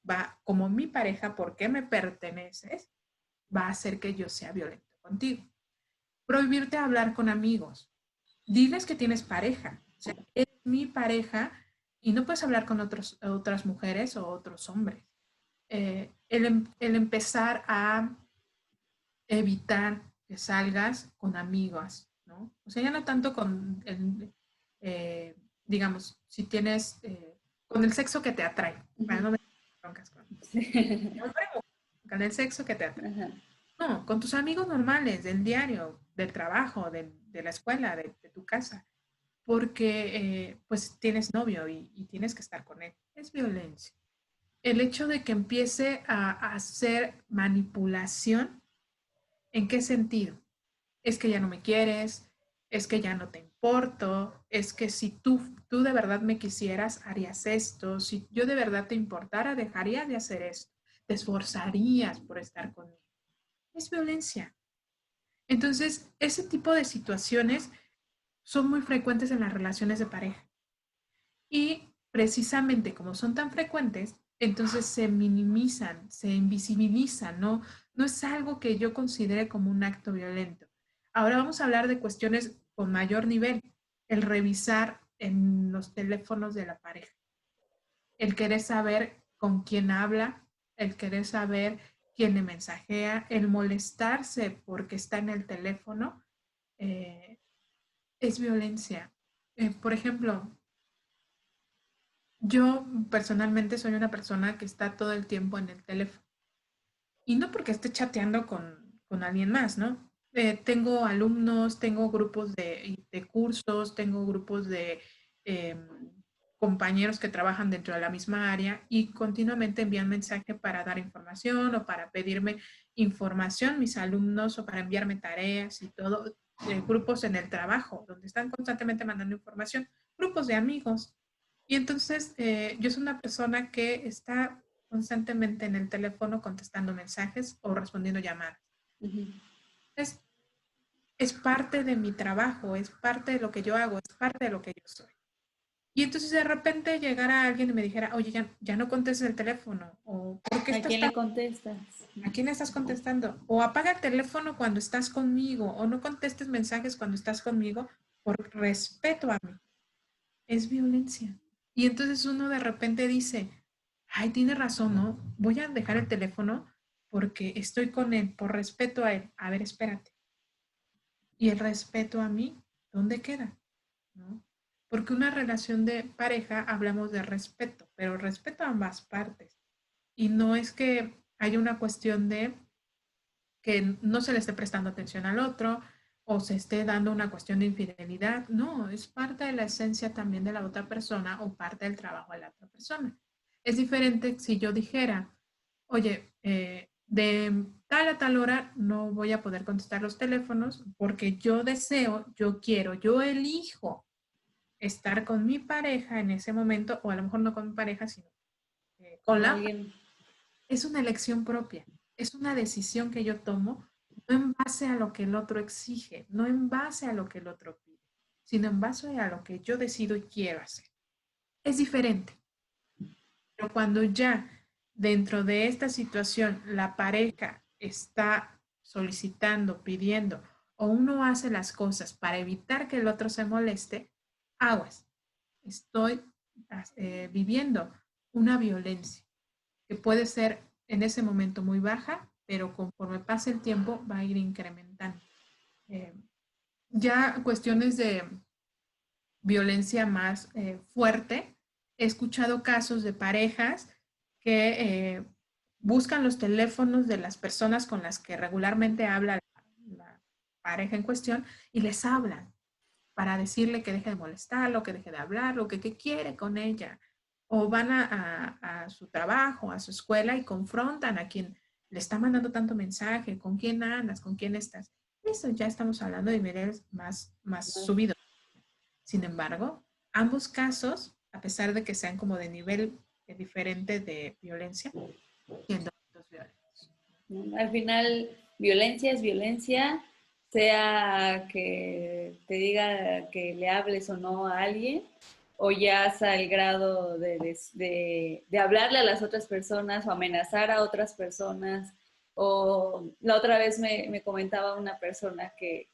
va como mi pareja, porque me perteneces, va a hacer que yo sea violento contigo. Prohibirte hablar con amigos. Diles que tienes pareja. O sea, es mi pareja y no puedes hablar con otras mujeres o otros hombres. El empezar a evitar que salgas con amigos, ¿no? O sea, ya no tanto con, digamos, si tienes, con el sexo que te atrae, para no meter broncas con el sexo que te atrae. No, con tus amigos normales, del diario, del trabajo, de la escuela, de tu casa, porque pues tienes novio y tienes que estar con él. Es violencia. El hecho de que empiece a hacer manipulación, ¿en qué sentido? Es que ya no me quieres, es que ya no te importo, es que si tú de verdad me quisieras, harías esto, si yo de verdad te importara, dejarías de hacer esto, te esforzarías por estar conmigo. Es violencia. Entonces, ese tipo de situaciones son muy frecuentes en las relaciones de pareja. Y precisamente como son tan frecuentes, entonces se minimizan, se invisibilizan, ¿no? No es algo que yo considere como un acto violento. Ahora vamos a hablar de cuestiones con mayor nivel, el revisar en los teléfonos de la pareja, el querer saber con quién habla, el querer saber quién le mensajea, el molestarse porque está en el teléfono, eh, es violencia. Por ejemplo, yo personalmente soy una persona que está todo el tiempo en el teléfono. Y no porque esté chateando con alguien más, ¿no? Tengo alumnos, tengo grupos de cursos, tengo grupos de eh, compañeros que trabajan dentro de la misma área y continuamente envían mensaje para dar información o para pedirme información, mis alumnos, o para enviarme tareas y todo. Grupos en el trabajo, donde están constantemente mandando información, grupos de amigos. Y entonces yo soy una persona que está constantemente en el teléfono contestando mensajes o respondiendo llamadas. Ujú. Es, es parte de mi trabajo, es parte de lo que yo hago, es parte de lo que yo soy. Y entonces de repente llegara alguien y me dijera, oye, ya no contestes el teléfono, o ¿por qué ¿A estás quién tan... le contestas? ¿A quién estás contestando? O apaga el teléfono cuando estás conmigo, o no contestes mensajes cuando estás conmigo por respeto a mí. Es violencia. Y entonces uno de repente dice, ay, tiene razón, ¿no? Voy a dejar el teléfono porque estoy con él, por respeto a él. A ver, espérate. ¿Y el respeto a mí? ¿Dónde queda? ¿No? Porque una relación de pareja hablamos de respeto, pero respeto a ambas partes. Y no es que haya una cuestión de que no se le esté prestando atención al otro o se esté dando una cuestión de infidelidad. No, es parte de la esencia también de la otra persona o parte del trabajo de la otra persona. Es diferente si yo dijera, oye, de tal a tal hora no voy a poder contestar los teléfonos porque yo deseo, yo quiero, yo elijo estar con mi pareja en ese momento, o a lo mejor no con mi pareja, sino con Con la pareja. alguien. Es una elección propia, es una decisión que yo tomo, no en base a lo que el otro exige, no en base a lo que el otro pide, sino en base a lo que yo decido y quiero hacer. Es diferente, pero cuando ya dentro de esta situación la pareja está solicitando, pidiendo, o uno hace las cosas para evitar que el otro se moleste, aguas, estoy viviendo una violencia que puede ser en ese momento muy baja, pero conforme pase el tiempo va a ir incrementando. Eh, ya cuestiones de violencia más fuerte, he escuchado casos de parejas que buscan los teléfonos de las personas con las que regularmente habla la pareja en cuestión y les hablan para decirle que deje de molestarlo, que deje de hablarlo, que quiere con ella. O van a su trabajo, a su escuela y confrontan a quien le está mandando tanto mensaje, con quién andas, con quién estás. Eso ya estamos hablando de niveles más subidos. Sin embargo, ambos casos, a pesar de que sean como de nivel diferente de violencia, siendo actos violentos. ¿No? Al final, violencia es violencia, sea que te diga que le hables o no a alguien, o ya hasta el grado de hablarle a las otras personas o amenazar a otras personas. O la otra vez me comentaba una persona que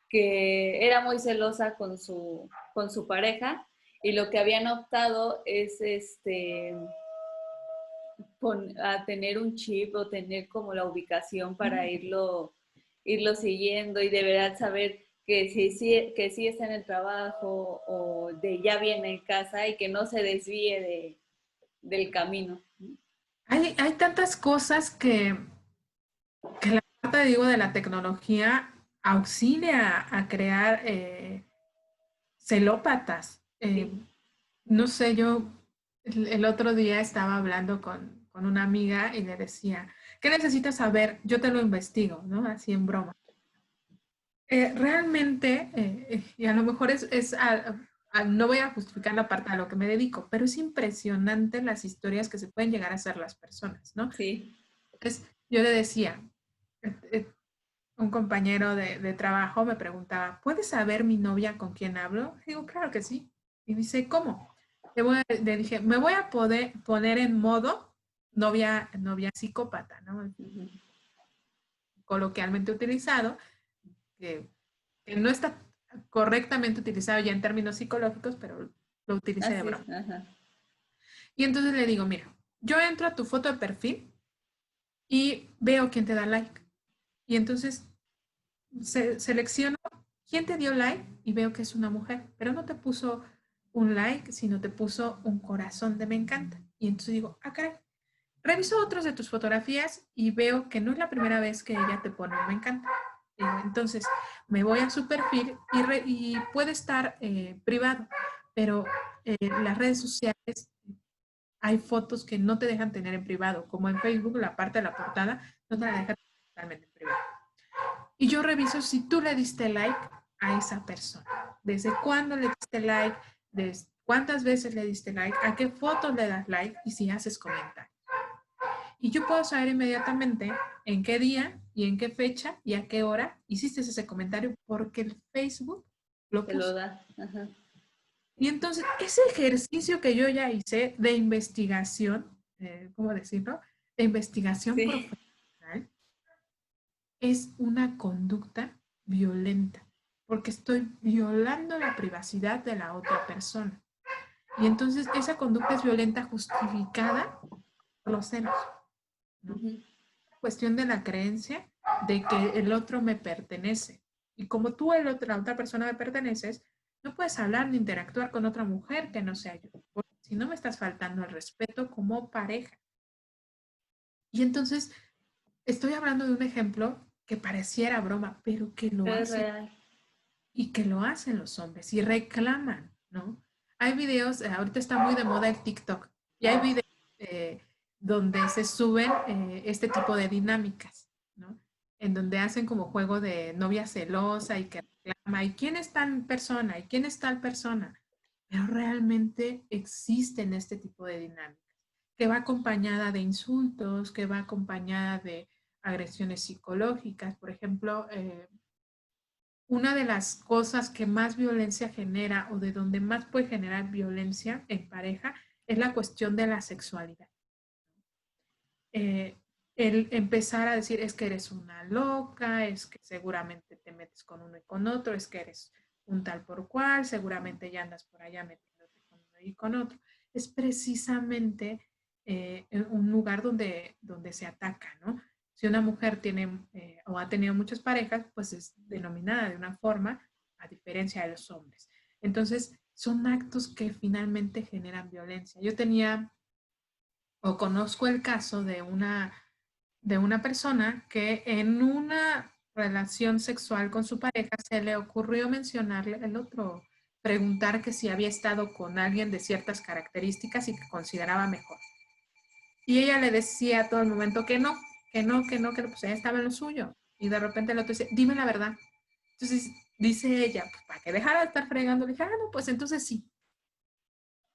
era muy celosa con su pareja y lo que habían optado es a tener un chip o tener como la ubicación para irlo siguiendo y de verdad saber que sí está en el trabajo o de ya viene en casa y que no se desvíe del camino. Hay tantas cosas que la parte, digo, de la tecnología auxilia a crear celópatas. Sí. No sé, yo el otro día estaba hablando con una amiga y le decía, ¿qué necesitas saber? Yo te lo investigo, ¿no? Así en broma. Realmente, y a lo mejor no voy a justificar la parte a lo que me dedico, pero es impresionante las historias que se pueden llegar a hacer las personas, ¿no? Sí. Entonces, yo le decía, eh, eh, un compañero de trabajo me preguntaba, ¿puedes saber mi novia con quién hablo? Digo, claro que sí. Y dice, ¿cómo? Le dije, me voy a poder poner en modo novia psicópata, ¿no? Coloquialmente utilizado, que no está correctamente utilizado ya en términos psicológicos, pero lo utilicé de Así broma. es, ajá. Y entonces le digo, mira, yo entro a tu foto de perfil y veo quién te da like. Y entonces selecciono quién te dio like y veo que es una mujer, pero no te puso un like, sino te puso un corazón de me encanta. Y entonces digo, ah, caray, reviso otras de tus fotografías y veo que no es la primera vez que ella te pone un me encanta. Entonces me voy a su perfil y puede estar privado, pero las redes sociales hay fotos que no te dejan tener en privado, como en Facebook, la parte de la portada no te la dejan totalmente en privado. Y yo reviso si tú le diste like a esa persona. ¿Desde cuándo le diste like? ¿Desde cuántas veces le diste like? ¿A qué fotos le das like? Y si haces comentarios. Y yo puedo saber inmediatamente en qué día y en qué fecha y a qué hora hiciste ese comentario porque el Facebook lo Te lo puso. da. Ajá. Y entonces, ese ejercicio que yo ya hice de investigación, ¿cómo decirlo? De investigación Sí, profesional, es una conducta violenta, porque estoy violando la privacidad de la otra persona. Y entonces esa conducta es violenta justificada por los celos, ¿no? ujú. Cuestión de la creencia de que el otro me pertenece. Y como tú, la otra persona me perteneces, no puedes hablar ni interactuar con otra mujer que no sea yo, porque si no me estás faltando el respeto como pareja. Y entonces estoy hablando de un ejemplo que pareciera broma, pero que lo Es hace real. y que lo hacen los hombres y reclaman, ¿no? Hay videos, ahorita está muy de moda el TikTok, y hay videos eh, donde se suben este tipo de dinámicas, ¿no? En donde hacen como juego de novia celosa y que reclama, ¿y quién es tal persona? ¿Y quién es tal persona? Pero realmente existen este tipo de dinámicas, que va acompañada de insultos, que va acompañada de agresiones psicológicas. Por ejemplo, una de las cosas que más violencia genera o de donde más puede generar violencia en pareja es la cuestión de la sexualidad. Eh, el empezar a decir es que eres una loca, es que seguramente te metes con uno y con otro, es que eres un tal por cual, seguramente ya andas por allá metiéndote con uno y con otro. Es precisamente un lugar donde se ataca, ¿no? Si una mujer tiene o ha tenido muchas parejas, pues es denominada de una forma a diferencia de los hombres. Entonces, son actos que finalmente generan violencia. Yo tenía o conozco el caso de una persona que en una relación sexual con su pareja se le ocurrió mencionarle el otro, preguntar que si había estado con alguien de ciertas características y que consideraba mejor. Y ella le decía a todo el momento que no, que no, que no, que pues ella estaba en lo suyo. Y de repente el otro dice, dime la verdad. Entonces dice ella, pues para que dejara de estar fregando, le dije, ah, no, pues entonces sí.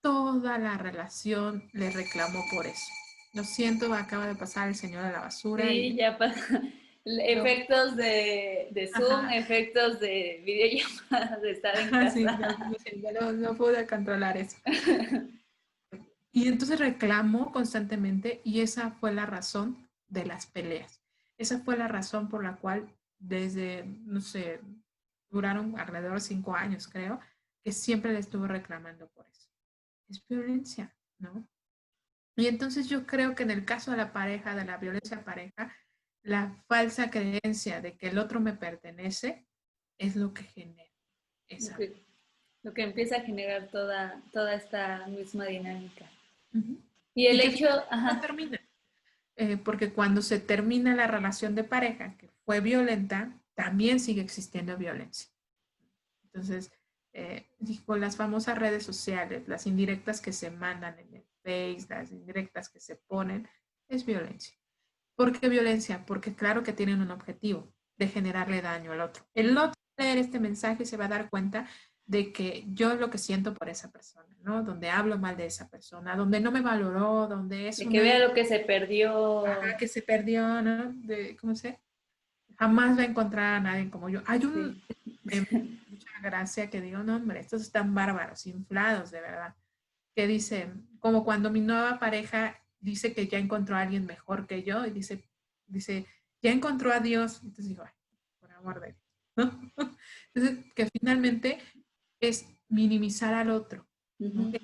Toda la relación le reclamó por eso. Lo siento, acaba de pasar el señor de la basura Sí, y ya pasa. no, Efectos de Zoom, ajá, efectos de videollamadas, de estar en sí, no, casa. no pude controlar eso. Y entonces reclamó constantemente y esa fue la razón de las peleas. Esa fue la razón por la cual desde, no sé, duraron alrededor de 5 años, creo, que siempre le estuvo reclamando por eso. Es violencia, ¿no? Y entonces yo creo que en el caso de la pareja, de la violencia pareja, la falsa creencia de que el otro me pertenece es lo que genera Lo esa que, violencia. lo que empieza a generar toda esta misma dinámica. Ujú. Y el Y que hecho, finalmente no ajá, termina, porque cuando se termina la relación de pareja que fue violenta, también sigue existiendo violencia. Entonces, dijo, las famosas redes sociales, las indirectas que se mandan en el Face, las indirectas que se ponen, es violencia. ¿Por qué violencia? Porque claro que tienen un objetivo de generarle daño al otro. El otro va a leer este mensaje y se va a dar cuenta de que yo lo que siento por esa persona, ¿no? Donde hablo mal de esa persona, donde no me valoró, donde es de que vea una, lo que se perdió. ajá, que se perdió, ¿no? De, ¿cómo se? Jamás va a encontrar a nadie como yo. Hay un Sí, meme, mucha gracia que digo, no, hombre, estos están bárbaros, inflados, de verdad, que dice, como cuando mi nueva pareja dice que ya encontró a alguien mejor que yo y dice, ya encontró a Dios. Entonces digo, ay, por amor de Dios, ¿no? Entonces, que finalmente es minimizar al otro, ¿no? Ujú.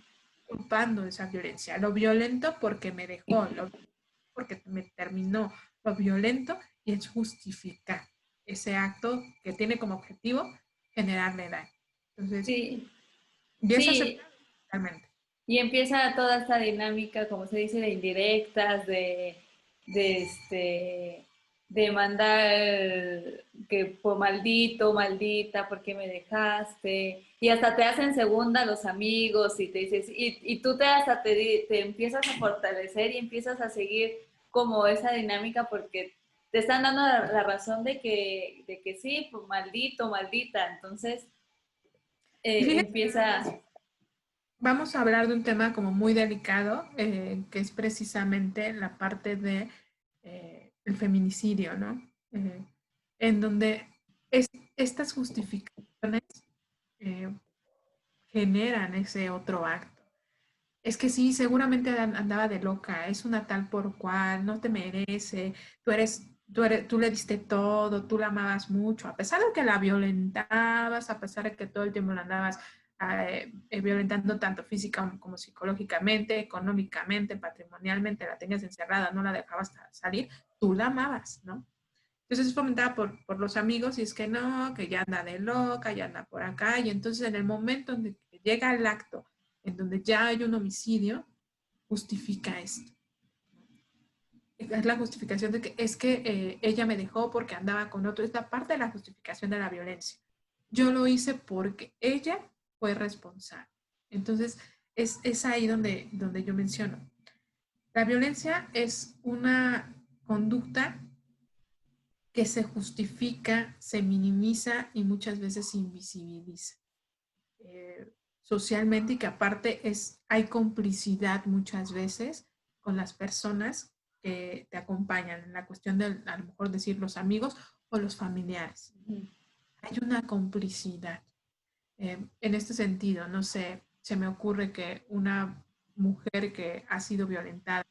Culpando de esa violencia. Lo violento porque me dejó, lo porque me terminó, lo violento, y es justificar ese acto que tiene como objetivo generarle daño. Entonces, Sí, y es sí, aceptable realmente. y empieza toda esta dinámica, como se dice, de indirectas, de de mandar que por maldito, maldita, ¿por qué me dejaste? Y hasta te hacen segunda los amigos y te dices, y tú te empiezas a fortalecer y empiezas a seguir como esa dinámica porque te están dando la razón de que sí, pues maldito, maldita. Entonces Y fíjate, empieza... vamos a hablar de un tema como muy delicado, que es precisamente la parte de el feminicidio, ¿no? En donde estas justificaciones eh, generan ese otro acto. Es que sí, seguramente andaba de loca, es una tal por cual, no te merece, tú le diste todo, tú la amabas mucho, a pesar de que la violentabas, a pesar de que todo el tiempo la andabas violentando tanto física como psicológicamente, económicamente, patrimonialmente, la tenías encerrada, no la dejabas salir, tú la amabas, ¿no? Entonces es fomentada por los amigos y es que no, que ya anda de loca, ya anda por acá, y entonces en el momento en que llega el acto en donde ya hay un homicidio, justifica esto. Es la justificación de que es que ella me dejó porque andaba con otro. Es la parte de la justificación de la violencia. Yo lo hice porque ella fue responsable. Entonces, es ahí donde yo menciono. La violencia es una conducta que se justifica, se minimiza y muchas veces se invisibiliza. Socialmente, y que aparte hay complicidad muchas veces con las personas que te acompañan en la cuestión de a lo mejor decir los amigos o los familiares. Hay una complicidad. En este sentido, no sé, se me ocurre que una mujer que ha sido violentada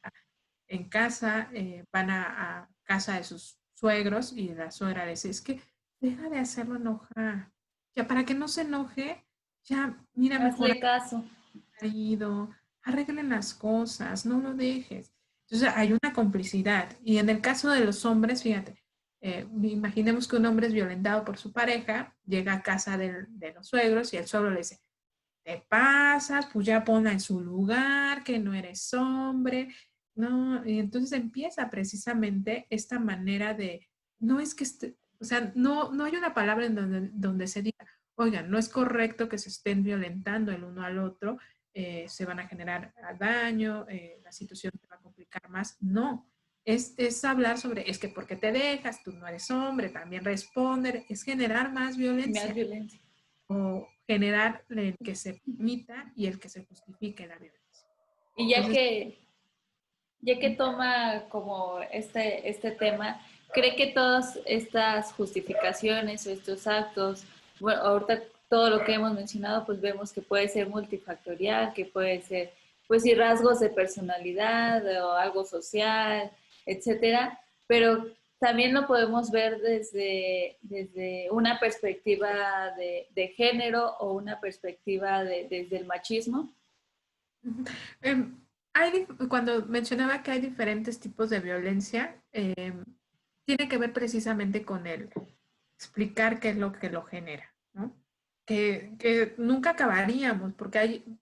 en casa, van a casa de sus suegros y la suegra le dice, es que deja de hacerlo enojar. Ya para que no se enoje, ya mira mejor Hazle caso. marido, arreglen las cosas, no lo dejes. Entonces hay una complicidad. Y en el caso de los hombres, fíjate, imaginemos que un hombre es violentado por su pareja, llega a casa de los suegros y el suegro le dice, te pasas, pues ya ponla en su lugar, que no eres hombre, ¿no? Y entonces empieza precisamente esta manera de, no es que o sea, no hay una palabra en donde se diga, oigan, no es correcto que se estén violentando el uno al otro, se van a generar daño, la situación te va a complicar más. No, es hablar sobre, es que porque te dejas, tú no eres hombre, también responder, es generar más Más violencia violencia. o generar el que se permita y el que se justifique la violencia. Y Entonces, ya que toma como este tema, ¿cree que todas estas justificaciones o estos actos, bueno, ahorita todo lo que hemos mencionado, pues vemos que puede ser multifactorial, que puede ser, pues sí, rasgos de personalidad o algo social, etcétera, pero también lo podemos ver desde una perspectiva de género o una perspectiva desde el machismo? eh, cuando mencionaba que hay diferentes tipos de violencia, tiene que ver precisamente con el explicar qué es lo que lo genera, ¿no? Que nunca acabaríamos porque hay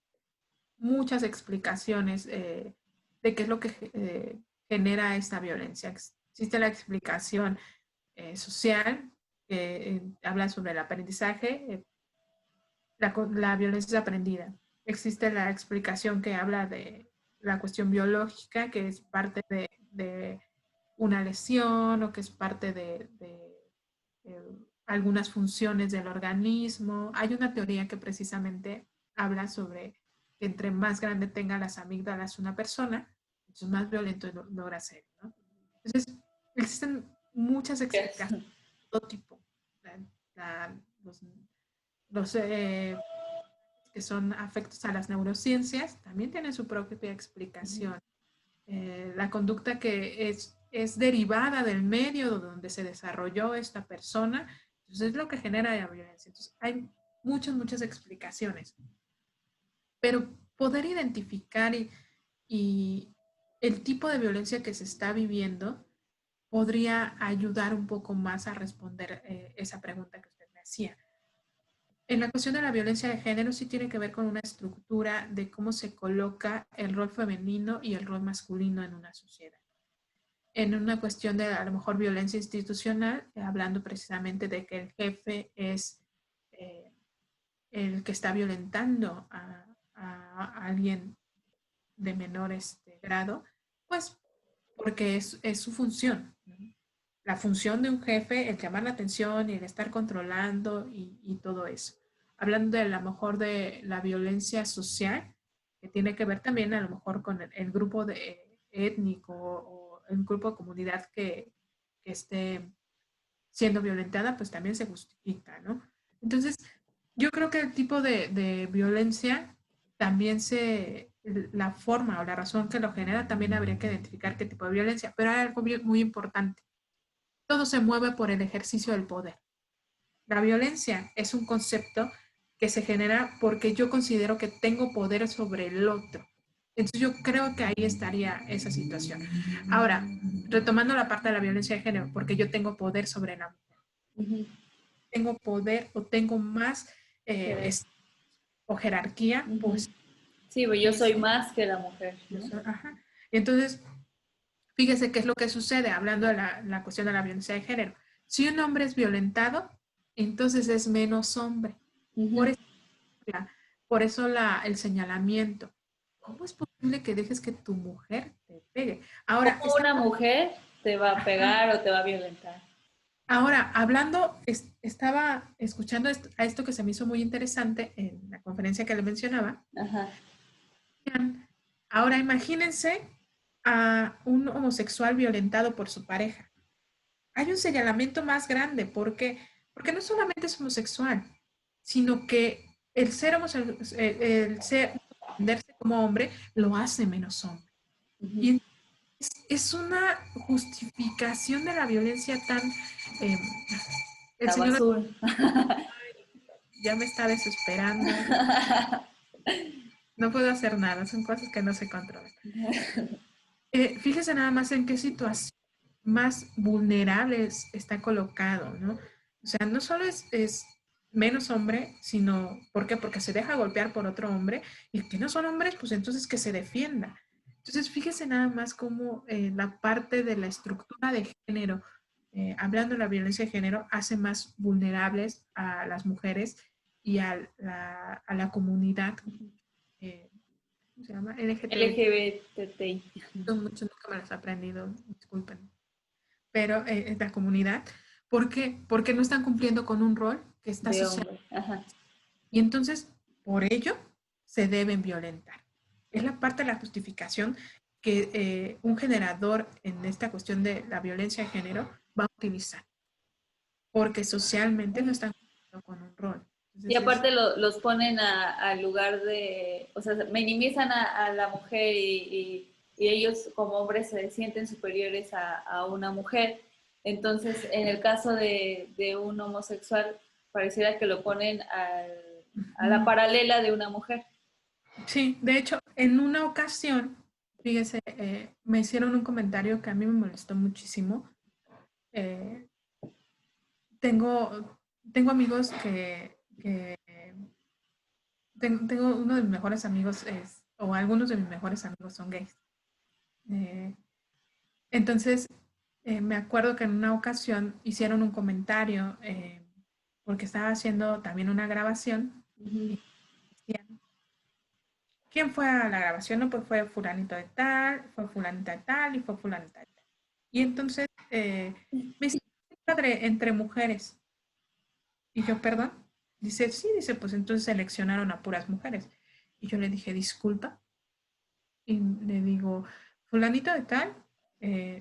muchas explicaciones de qué es lo que genera esta violencia. Existe la explicación social, que habla sobre el aprendizaje, la violencia es aprendida. Existe la explicación que habla de la cuestión biológica, que es parte de una lesión o que es parte de algunas funciones del organismo. Hay una teoría que precisamente habla sobre que entre más grande tenga las amígdalas una persona, entonces más violento logra ser, ¿no? Entonces, existen muchas explicaciones de todo tipo. La- los que son afectos a las neurociencias también tienen su propia explicación. la conducta que es derivada del medio donde se desarrolló esta persona, entonces es lo que genera la violencia. Entonces hay muchas explicaciones, pero poder identificar y el tipo de violencia que se está viviendo podría ayudar un poco más a responder esa pregunta que usted me hacía. En la cuestión de la violencia de género sí tiene que ver con una estructura de cómo se coloca el rol femenino y el rol masculino en una sociedad. En una cuestión de a lo mejor violencia institucional, hablando precisamente de que el jefe es el que está violentando a alguien de menor grado, pues porque es su función, ¿no? La función de un jefe, el llamar la atención y el estar controlando y todo eso. Hablando de a lo mejor de la violencia social, que tiene que ver también a lo mejor con el grupo étnico o el grupo de comunidad que esté siendo violentada, pues también se justifica, ¿no? Entonces, yo creo que el tipo de violencia también la forma o la razón que lo genera, también habría que identificar qué tipo de violencia, pero hay algo muy importante. Todo se mueve por el ejercicio del poder. La violencia es un concepto que se genera porque yo considero que tengo poder sobre el otro. Entonces yo creo que ahí estaría esa situación. Ahora, retomando la parte de la violencia de género, porque yo tengo poder sobre la mujer. Uh-huh. Tengo poder o tengo más o jerarquía, uh-huh. Pues. Sí, pues yo soy más que la mujer, ¿no? Ajá. Entonces, fíjese qué es lo que sucede hablando de la cuestión de la violencia de género. Si un hombre es violentado, entonces es menos hombre. Uh-huh. Por eso el señalamiento. ¿Cómo es posible que dejes que tu mujer te pegue? Ahora, ¿cómo una mujer te va a pegar o te va a violentar? Ahora, hablando, estaba escuchando a esto que se me hizo muy interesante en la conferencia que le mencionaba. Ajá. Ahora, imagínense a un homosexual violentado por su pareja. Hay un señalamiento más grande porque no solamente es homosexual, sino que el ser entenderse como hombre lo hace menos hombre. Uh-huh. Y es una justificación de la violencia tan... el señor azul. Ya me está desesperando. No puedo hacer nada, son cosas que no se controlan. Fíjese nada más en qué situación más vulnerables está colocado, ¿no? O sea, no solo es menos hombre, sino, ¿por qué? Porque se deja golpear por otro hombre y que no son hombres, pues entonces que se defienda. Entonces, fíjese nada más cómo la parte de la estructura de género, hablando de la violencia de género, hace más vulnerables a las mujeres y a la comunidad. ¿Cómo se llama? LGBTI. Mucho nunca me las he aprendido, disculpen. Pero la comunidad, ¿por qué? Porque no están cumpliendo con un rol que está asociado. Y entonces, por ello, se deben violentar. Es la parte de la justificación que un generador en esta cuestión de la violencia de género va a utilizar. Porque socialmente no están cumpliendo con un rol. Entonces, y aparte los ponen al lugar de, o sea, minimizan a la mujer y ellos como hombres se sienten superiores a una mujer. Entonces, en el caso de un homosexual, pareciera que lo ponen a la paralela de una mujer. Sí, de hecho, en una ocasión, fíjese, me hicieron un comentario que a mí me molestó muchísimo. Tengo amigos tengo uno de mis mejores amigos o algunos de mis mejores amigos son gays. Entonces, me acuerdo que en una ocasión hicieron un comentario porque estaba haciendo también una grabación. Y decían, ¿quién fue a la grabación? No, pues fue fulanito de tal, fue fulanita de tal y fue fulanita de tal. Y entonces me dice, padre, entre mujeres. Y yo, perdón. Dice, sí, dice, pues entonces seleccionaron a puras mujeres. Y yo le dije, disculpa. Y le digo, fulanito de tal,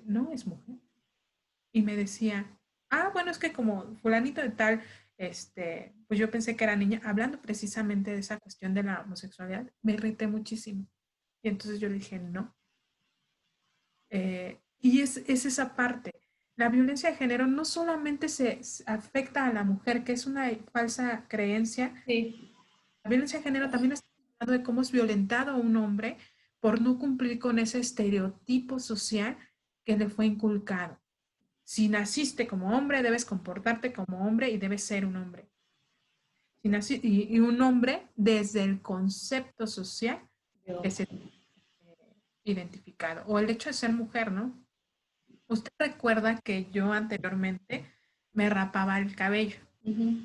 no es mujer. Y me decía, bueno, es que como fulanito de tal, pues yo pensé que era niña. Hablando precisamente de esa cuestión de la homosexualidad, me irrité muchísimo. Y entonces yo le dije, no. Y es esa parte. La violencia de género no solamente se afecta a la mujer, que es una falsa creencia. Sí. La violencia de género también está hablando de cómo es violentado a un hombre por no cumplir con ese estereotipo social que le fue inculcado. Si naciste como hombre, debes comportarte como hombre y debes ser un hombre. Y un hombre desde el concepto social que se identificado. O el hecho de ser mujer, ¿no? Usted recuerda que yo anteriormente me rapaba el cabello. Ujú.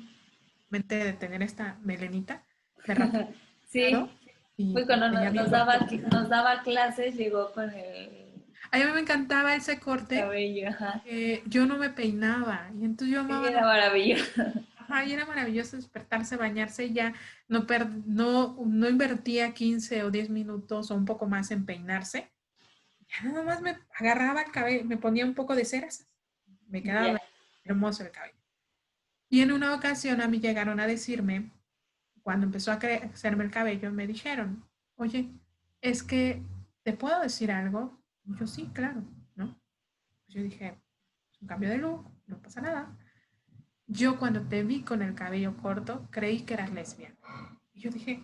Mente de tener esta melenita, me rapaba Sí, pues y cuando tenía mi corte. nos daba clases llegó con el A mí me encantaba ese corte cabello, ajá. porque yo no me peinaba y entonces yo Sí, amaba era no. maravilloso. Ajá, y era maravilloso despertarse, bañarse y ya no invertía 15 o 10 minutos o un poco más en peinarse. Ya nada más me agarraba el cabello, me ponía un poco de ceras, me Ya. quedaba hermoso el cabello. Y en una ocasión a mí llegaron a decirme, cuando empezó a crecerme el cabello, me dijeron, oye, es que, ¿te puedo decir algo? Y yo, sí, claro, ¿no? Pues yo dije, es un cambio de look, no pasa nada. Yo cuando te vi con el cabello corto, creí que eras lesbiana. Y yo dije,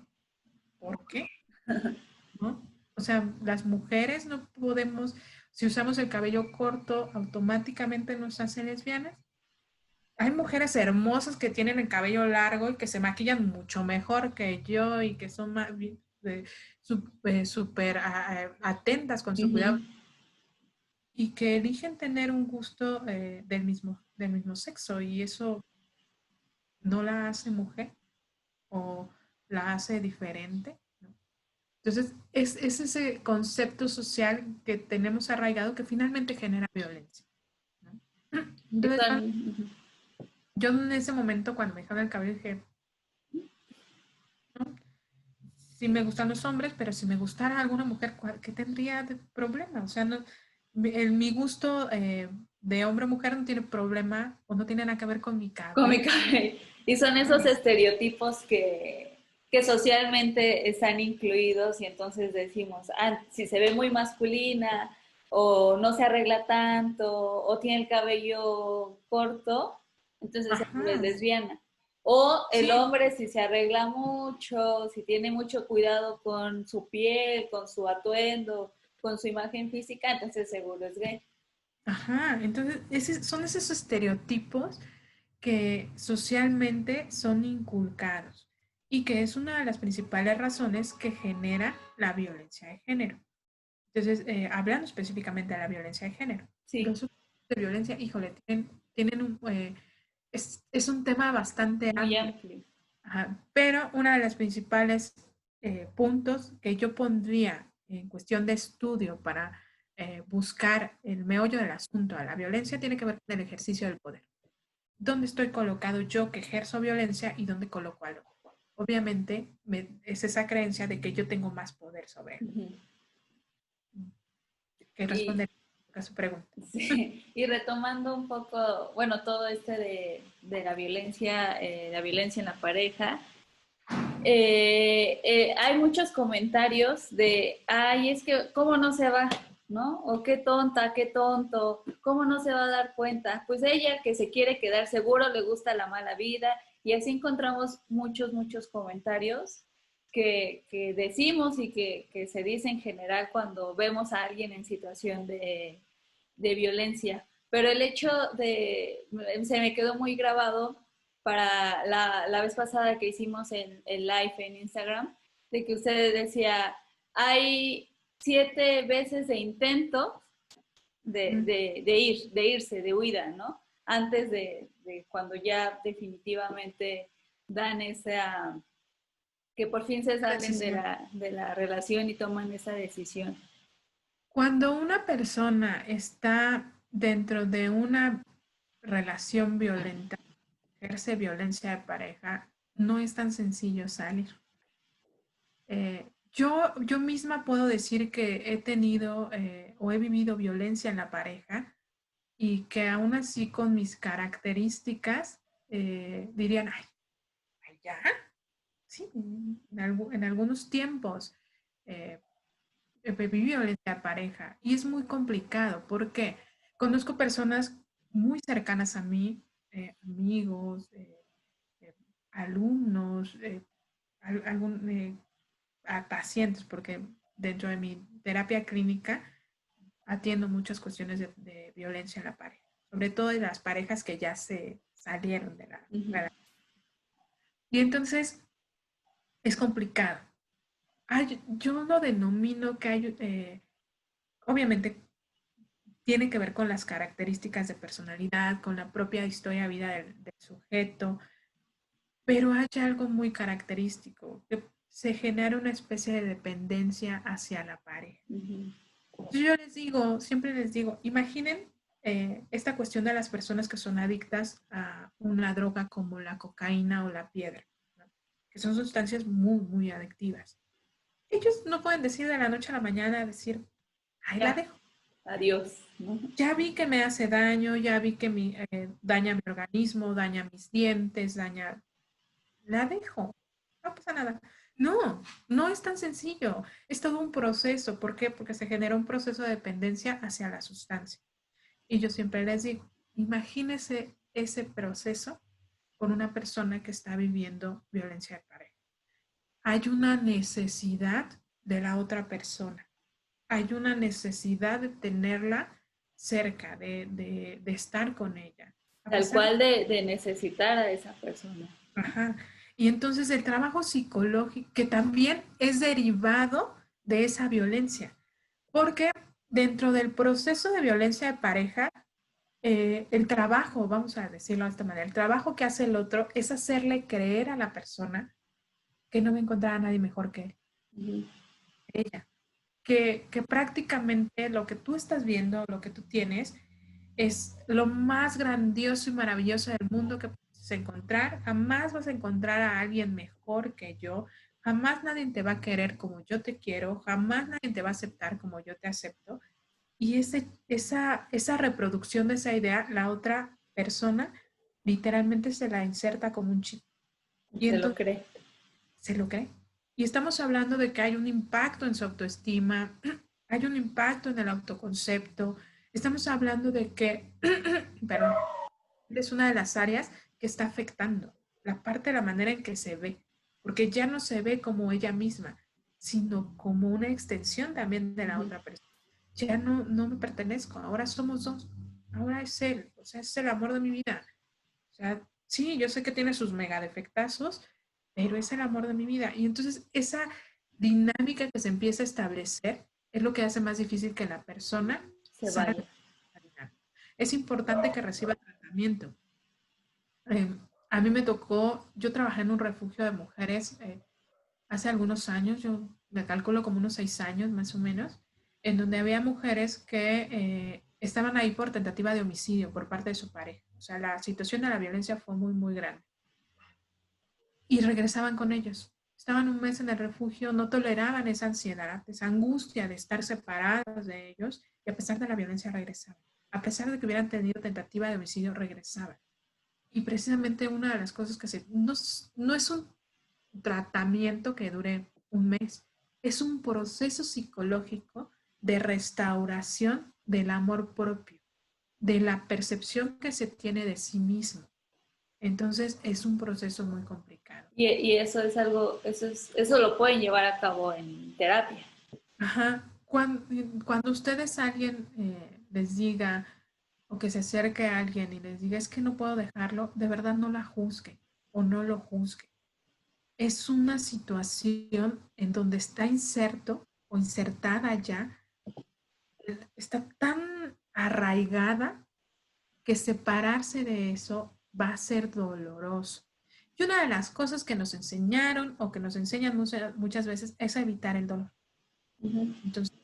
¿por qué? ¿No? O sea, las mujeres no podemos, si usamos el cabello corto, automáticamente nos hace lesbianas. Hay mujeres hermosas que tienen el cabello largo y que se maquillan mucho mejor que yo y que son súper atentas con su Ujú. cuidado y que eligen tener un gusto del mismo sexo y eso no la hace mujer o la hace diferente, ¿no? Entonces, es ese concepto social que tenemos arraigado que finalmente genera violencia, ¿no? Y Entonces, ujú. yo en ese momento, cuando me dejaron el cabello, dije, ¿no? Sí me gustan los hombres, pero si me gustara alguna mujer, ¿qué tendría de problema? O sea, no, mi gusto de hombre o mujer no tiene problema o no tiene nada que ver con mi cabello. Cómica. Y son esos estereotipos que socialmente están incluidos y entonces decimos, ah, si se ve muy masculina o no se arregla tanto o tiene el cabello corto, entonces es Ajá, lesbiana. O el sí, hombre si se arregla mucho, si tiene mucho cuidado con su piel, con su atuendo, con su imagen física, entonces seguro es gay. ajá. Entonces, son esos estereotipos que socialmente son inculcados y que es una de las principales razones que genera la violencia de género. Entonces, hablando específicamente de la violencia de género, Sí, los tipos de violencia, híjole, tienen es un tema bastante muy amplio. amplio. Ajá, pero una de las principales puntos que yo pondría en cuestión de estudio para buscar el meollo del asunto a la violencia tiene que ver con el ejercicio del poder. ¿Dónde estoy colocado yo que ejerzo violencia y dónde coloco al otro? Obviamente es esa creencia de que yo tengo más poder sobre él. Ujú. Que Y, responder a su pregunta. sí, y retomando un poco, bueno, todo este de la violencia en la pareja, hay muchos comentarios de, ay, es que, ¿cómo no se va? ¿No? O qué tonta, qué tonto, ¿cómo no se va a dar cuenta? Pues ella que se quiere quedar seguro, le gusta la mala vida, y así encontramos muchos comentarios que decimos y que se dice en general cuando vemos a alguien en situación de violencia. Pero el hecho de, se me quedó muy grabado para la vez pasada que hicimos el live en Instagram, de que usted decía, hay 7 veces de intento Mm. de irse, de huida, ¿no? Antes de cuando ya definitivamente dan esa, que por fin se La salen decisión. de la relación y toman esa decisión. Cuando una persona está dentro de una relación violenta, ejerce violencia de pareja, no es tan sencillo salir. Yo misma puedo decir que he tenido o he vivido violencia en la pareja y que aún así con mis características dirían, ay, ay, ya, sí, en algunos tiempos. viví violencia de pareja y es muy complicado porque conozco personas muy cercanas a mí, amigos, eh, alumnos, a pacientes, porque dentro de mi terapia clínica atiendo muchas cuestiones de violencia en la pareja, sobre todo de las parejas que ya se salieron de la Ujú. relación. Y entonces es complicado. Yo lo denomino que hay, obviamente tiene que ver con las características de personalidad, con la propia historia de vida del sujeto, pero hay algo muy característico, que se genera una especie de dependencia hacia la pareja. Ujú. Yo les digo, siempre les digo, imaginen esta cuestión de las personas que son adictas a una droga como la cocaína o la piedra, ¿no? Que son sustancias muy, muy adictivas. Ellos no pueden decir de la noche a la mañana, decir, ahí la Ya, dejo. adiós, ¿no? Ya vi que me hace daño, ya vi que daña mi organismo, daña mis dientes, la dejo, no pasa nada. No, no es tan sencillo, es todo un proceso. ¿Por qué? Porque se genera un proceso de dependencia hacia la sustancia. Y yo siempre les digo, imagínese ese proceso con una persona que está viviendo violencia de pareja. Hay una necesidad de la otra persona, hay una necesidad de tenerla cerca, de estar con ella. A Tal pesar de... cual de necesitar a esa persona. Ajá. Y entonces el trabajo psicológico, que también es derivado de esa violencia, porque dentro del proceso de violencia de pareja, el trabajo, vamos a decirlo de esta manera, el trabajo que hace el otro es hacerle creer a la persona que no va a encontrar a nadie mejor que Ujú. ella, que prácticamente lo que tú estás viendo, lo que tú tienes, es lo más grandioso y maravilloso del mundo que puedes encontrar. Jamás vas a encontrar a alguien mejor que yo. Jamás nadie te va a querer como yo te quiero. Jamás nadie te va a aceptar como yo te acepto. Y esa reproducción de esa idea, la otra persona literalmente se la inserta como un chip. Y Se lo entonces cree. se lo cree. Y estamos hablando de que hay un impacto en su autoestima, hay un impacto en el autoconcepto. Estamos hablando de que, perdón, es una de las áreas que está afectando la parte de la manera en que se ve, porque ya no se ve como ella misma, sino como una extensión también de la Ujú. otra persona. Ya no me pertenezco, ahora somos dos, ahora es él, o sea, es el amor de mi vida. O sea, sí, yo sé que tiene sus mega defectazos, pero es el amor de mi vida. Y entonces esa dinámica que se empieza a establecer es lo que hace más difícil que la persona Se salga vaya. de esa dinámica. Es importante que reciba tratamiento. Eh, a mí me tocó, yo trabajé en un refugio de mujeres hace algunos años, yo me calculo como unos 6 años más o menos, en donde había mujeres que estaban ahí por tentativa de homicidio por parte de su pareja. O sea, la situación de la violencia fue muy, muy grande. Y regresaban con ellos. Estaban un mes en el refugio, no toleraban esa ansiedad, esa angustia de estar separados de ellos y a pesar de la violencia regresaban. A pesar de que hubieran tenido tentativa de homicidio, regresaban. Y precisamente una de las cosas que no es un tratamiento que dure un mes, es un proceso psicológico de restauración del amor propio, de la percepción que se tiene de sí mismo. Entonces es un proceso muy complicado. Y eso es algo, eso lo pueden llevar a cabo en terapia. Ajá. Cuando ustedes alguien les diga o que se acerque a alguien y les diga es que no puedo dejarlo, de verdad no la juzgue o no lo juzgue. Es una situación en donde está inserto o insertada ya, está tan arraigada que separarse de eso va a ser doloroso. Y una de las cosas que nos enseñaron o que nos enseñan muchas veces es a evitar el dolor. Ujú. Entonces,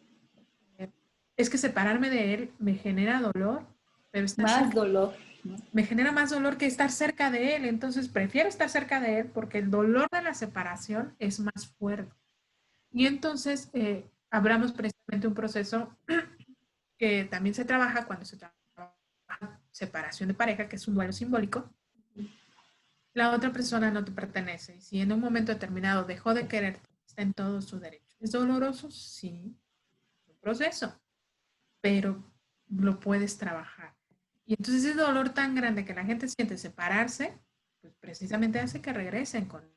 eh, es que separarme de él me genera dolor, pero estar Más cerca dolor, ¿no? me genera más dolor que estar cerca de él. Entonces, prefiero estar cerca de él porque el dolor de la separación es más fuerte. Y entonces, hablamos precisamente un proceso que también se trabaja cuando se trabaja separación de pareja, que es un duelo simbólico. La otra persona no te pertenece. Y si en un momento determinado dejó de querer, está en todo su derecho. ¿Es doloroso? Sí. proceso, pero lo puedes trabajar. Y entonces ese dolor tan grande que la gente siente separarse, pues precisamente hace que regresen con él.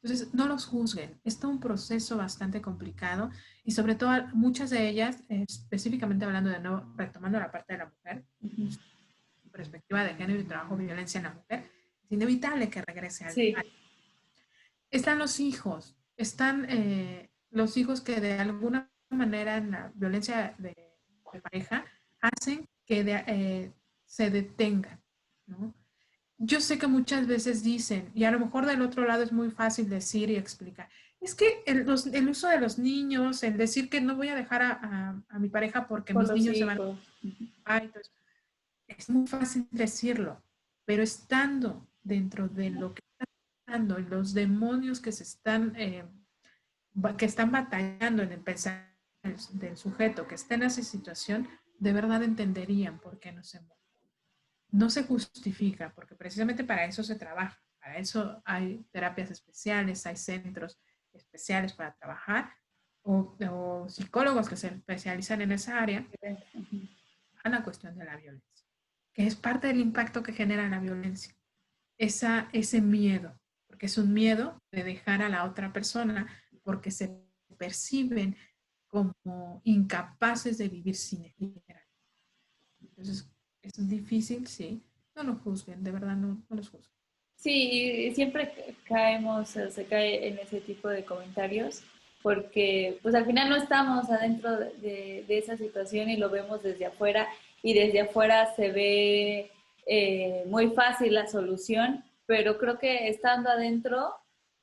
Entonces, no los juzguen. Es todo un proceso bastante complicado y sobre todo muchas de ellas, específicamente hablando de nuevo, retomando la parte de la mujer, perspectiva de género y trabajo violencia en la mujer, es inevitable que regrese al... Sí. Están los hijos, están los hijos que de alguna manera en la violencia de pareja hacen que se detengan, ¿no? Yo sé que muchas veces dicen, y a lo mejor del otro lado es muy fácil decir y explicar, es que el uso de los niños, el decir que no voy a dejar a mi pareja porque Por mis los niños se van hijos. a... Es muy fácil decirlo, pero estando dentro de lo que está pasando, los demonios que se están, que están batallando en el pensamiento del sujeto que está en esa situación, de verdad entenderían por qué no se mueve. No se justifica, porque precisamente para eso se trabaja, para eso hay terapias especiales, hay centros especiales para trabajar, o psicólogos que se especializan en esa área, a la cuestión de la violencia, que es parte del impacto que genera la violencia, ese miedo, porque es un miedo de dejar a la otra persona, porque se perciben como incapaces de vivir sin ella. Entonces, es difícil, sí. No lo juzguen, de verdad no los juzguen. Sí, y siempre caemos, se cae en ese tipo de comentarios, porque pues al final no estamos adentro de esa situación y lo vemos desde afuera, y desde afuera se ve muy fácil la solución, pero creo que estando adentro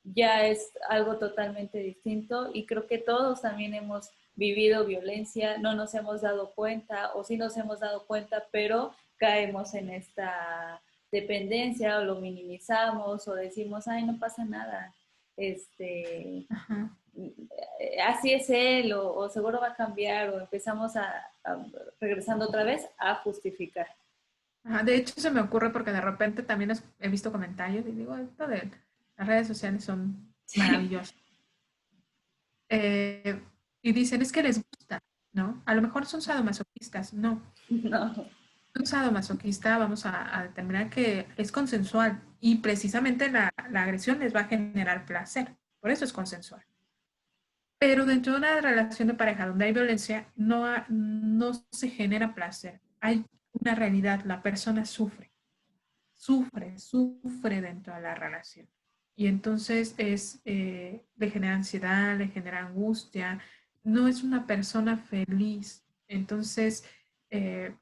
ya es algo totalmente distinto, y creo que todos también hemos vivido violencia, no nos hemos dado cuenta, o sí nos hemos dado cuenta, pero caemos en esta dependencia, o lo minimizamos, o decimos, ay, no pasa nada, Ajá. así es él, o seguro va a cambiar, o empezamos regresando otra vez, a justificar. Ajá, de hecho, se me ocurre porque de repente también he visto comentarios y digo, esto de las redes sociales son Sí. maravillosas. Eh, y dicen, es que les gusta, ¿no? A lo mejor son sadomasoquistas, no. No. Un sadomasoquista vamos a determinar que es consensual y precisamente la agresión les va a generar placer, por eso es consensual. Pero dentro de una relación de pareja donde hay violencia, no se genera placer. Hay una realidad, la persona sufre dentro de la relación. Y entonces le genera ansiedad, le genera angustia, no es una persona feliz. Entonces, eh,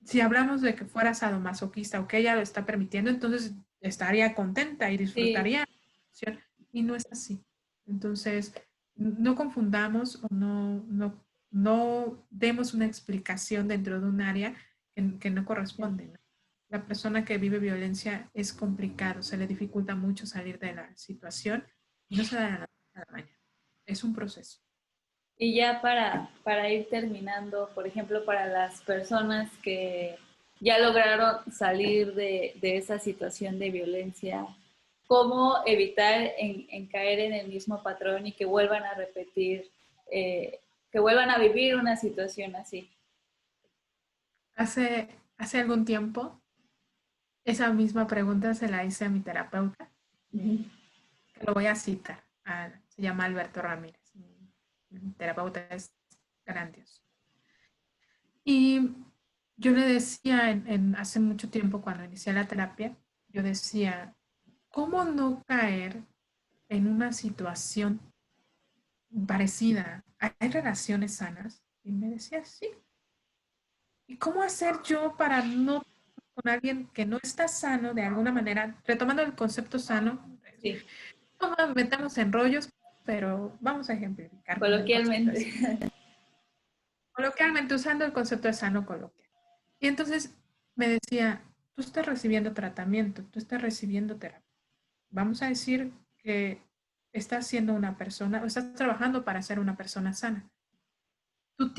si hablamos de que fuera sadomasoquista o que ella lo está permitiendo, entonces estaría contenta y Sí. disfrutaría la relación, y no es así. Entonces, no confundamos o no demos una explicación dentro de un área que no corresponde, ¿no? La persona que vive violencia es complicado, se le dificulta mucho salir de la situación y no se da de la noche a la mañana. Es un proceso. Y ya para ir terminando, por ejemplo, para las personas que ya lograron salir de esa situación de violencia, ¿cómo evitar en caer en el mismo patrón y que vuelvan a repetir, que vuelvan a vivir una situación así? Hace algún tiempo, esa misma pregunta se la hice a mi terapeuta, Ujú. que lo voy a citar. Se llama Alberto Ramírez. Mi terapeuta es grandioso. Y yo le decía hace mucho tiempo, cuando inicié la terapia, yo decía, ¿cómo no caer en una situación parecida? ¿Hay relaciones sanas? Y me decía, sí. ¿Y cómo hacer yo para no con alguien que no está sano de alguna manera? Retomando el concepto sano, Sí, no nos metamos en rollos, pero vamos a ejemplificar con el concepto de coloquialmente. sano. Coloquialmente, usando el concepto de sano coloquial. Y entonces me decía, tú estás recibiendo tratamiento, tú estás recibiendo terapia. Vamos a decir que estás siendo una persona, o estás trabajando para ser una persona sana. Tú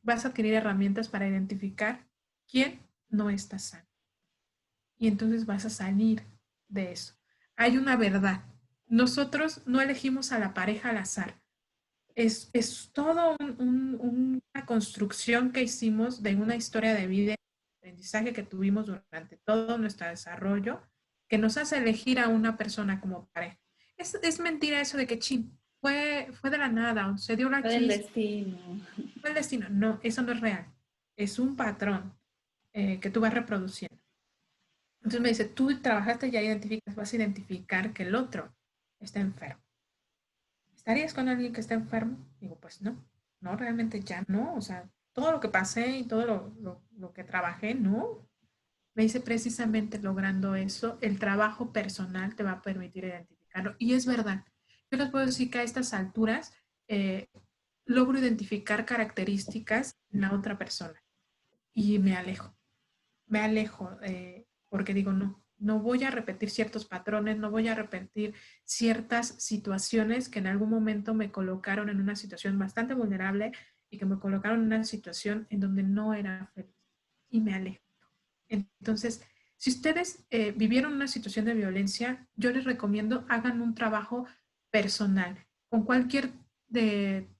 vas a adquirir herramientas para identificar quién no está sano. Y entonces vas a salir de eso. Hay una verdad. Nosotros no elegimos a la pareja al azar. es todo una construcción que hicimos de una historia de vida, aprendizaje que tuvimos durante todo nuestro desarrollo, que nos hace elegir a una persona como pareja. Es mentira eso de que chin, fue de la nada, o se dio la Fue el chispa, destino. fue el destino. No, eso no es real. Es un patrón que tú vas reproduciendo. Entonces me dice, tú trabajaste, ya identificas, vas a identificar que el otro está enfermo. ¿Estarías con alguien que está enfermo? Digo, pues no, no, realmente ya no. O sea, todo lo que pasé y todo lo que trabajé, no. Me dice precisamente logrando eso, el trabajo personal te va a permitir identificarlo. Y es verdad. Yo les puedo decir que a estas alturas eh, logro identificar características en la otra persona y me alejo, porque digo, no, no voy a repetir ciertos patrones, no voy a repetir ciertas situaciones que en algún momento me colocaron en una situación bastante vulnerable y que me colocaron en una situación en donde no era feliz y me alejo. Entonces, si ustedes vivieron una situación de violencia, yo les recomiendo hagan un trabajo personal con cualquier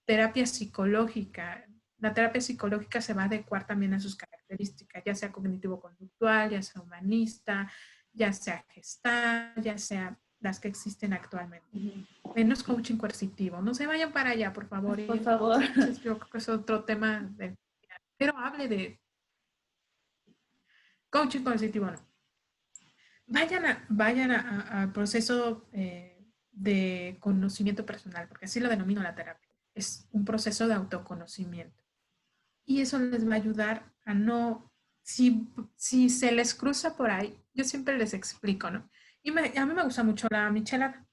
terapia psicológica. La terapia psicológica se va a adecuar también a sus características, ya sea cognitivo-conductual, ya sea humanista, ya sea gestal, ya sea las que existen actualmente. Menos coaching coercitivo. No se vayan para allá, por favor. Por Y favor. entonces yo creo que es otro tema. Pero hable de coaching coercitivo, no. Al proceso de conocimiento personal, porque así lo denomino la terapia. Es un proceso de autoconocimiento. Y eso les va a ayudar a no, si se les cruza por ahí, yo siempre les explico, ¿no? A mí me gusta mucho la michelada,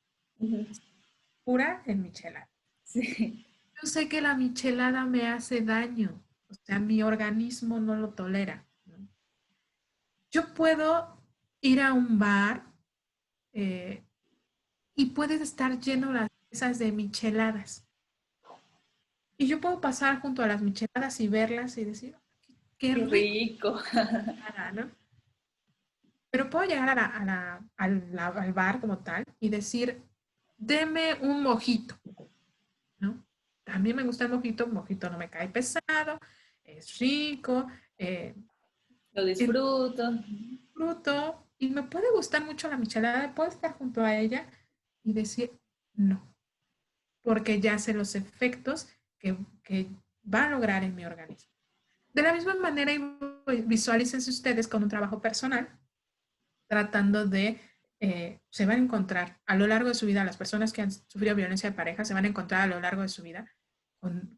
pura en michelada. Sí. Yo sé que la michelada me hace daño, o sea, mi organismo no lo tolera, ¿no? Yo puedo ir a un bar eh, y puedes estar lleno las mesas de micheladas. Y yo puedo pasar junto a las micheladas y verlas y decir, qué Qué rico, rico. ¿no? Pero puedo llegar al bar como tal y decir, deme un mojito, ¿no? También me gusta el mojito no me cae pesado, es rico, eh, Lo disfruto. fruto, y me puede gustar mucho la michelada, puedo estar junto a ella y decir, no, porque ya sé los efectos que va a lograr en mi organismo. De la misma manera, visualícense ustedes con un trabajo personal, tratando de, se van a encontrar a lo largo de su vida, las personas que han sufrido violencia de pareja se van a encontrar a lo largo de su vida con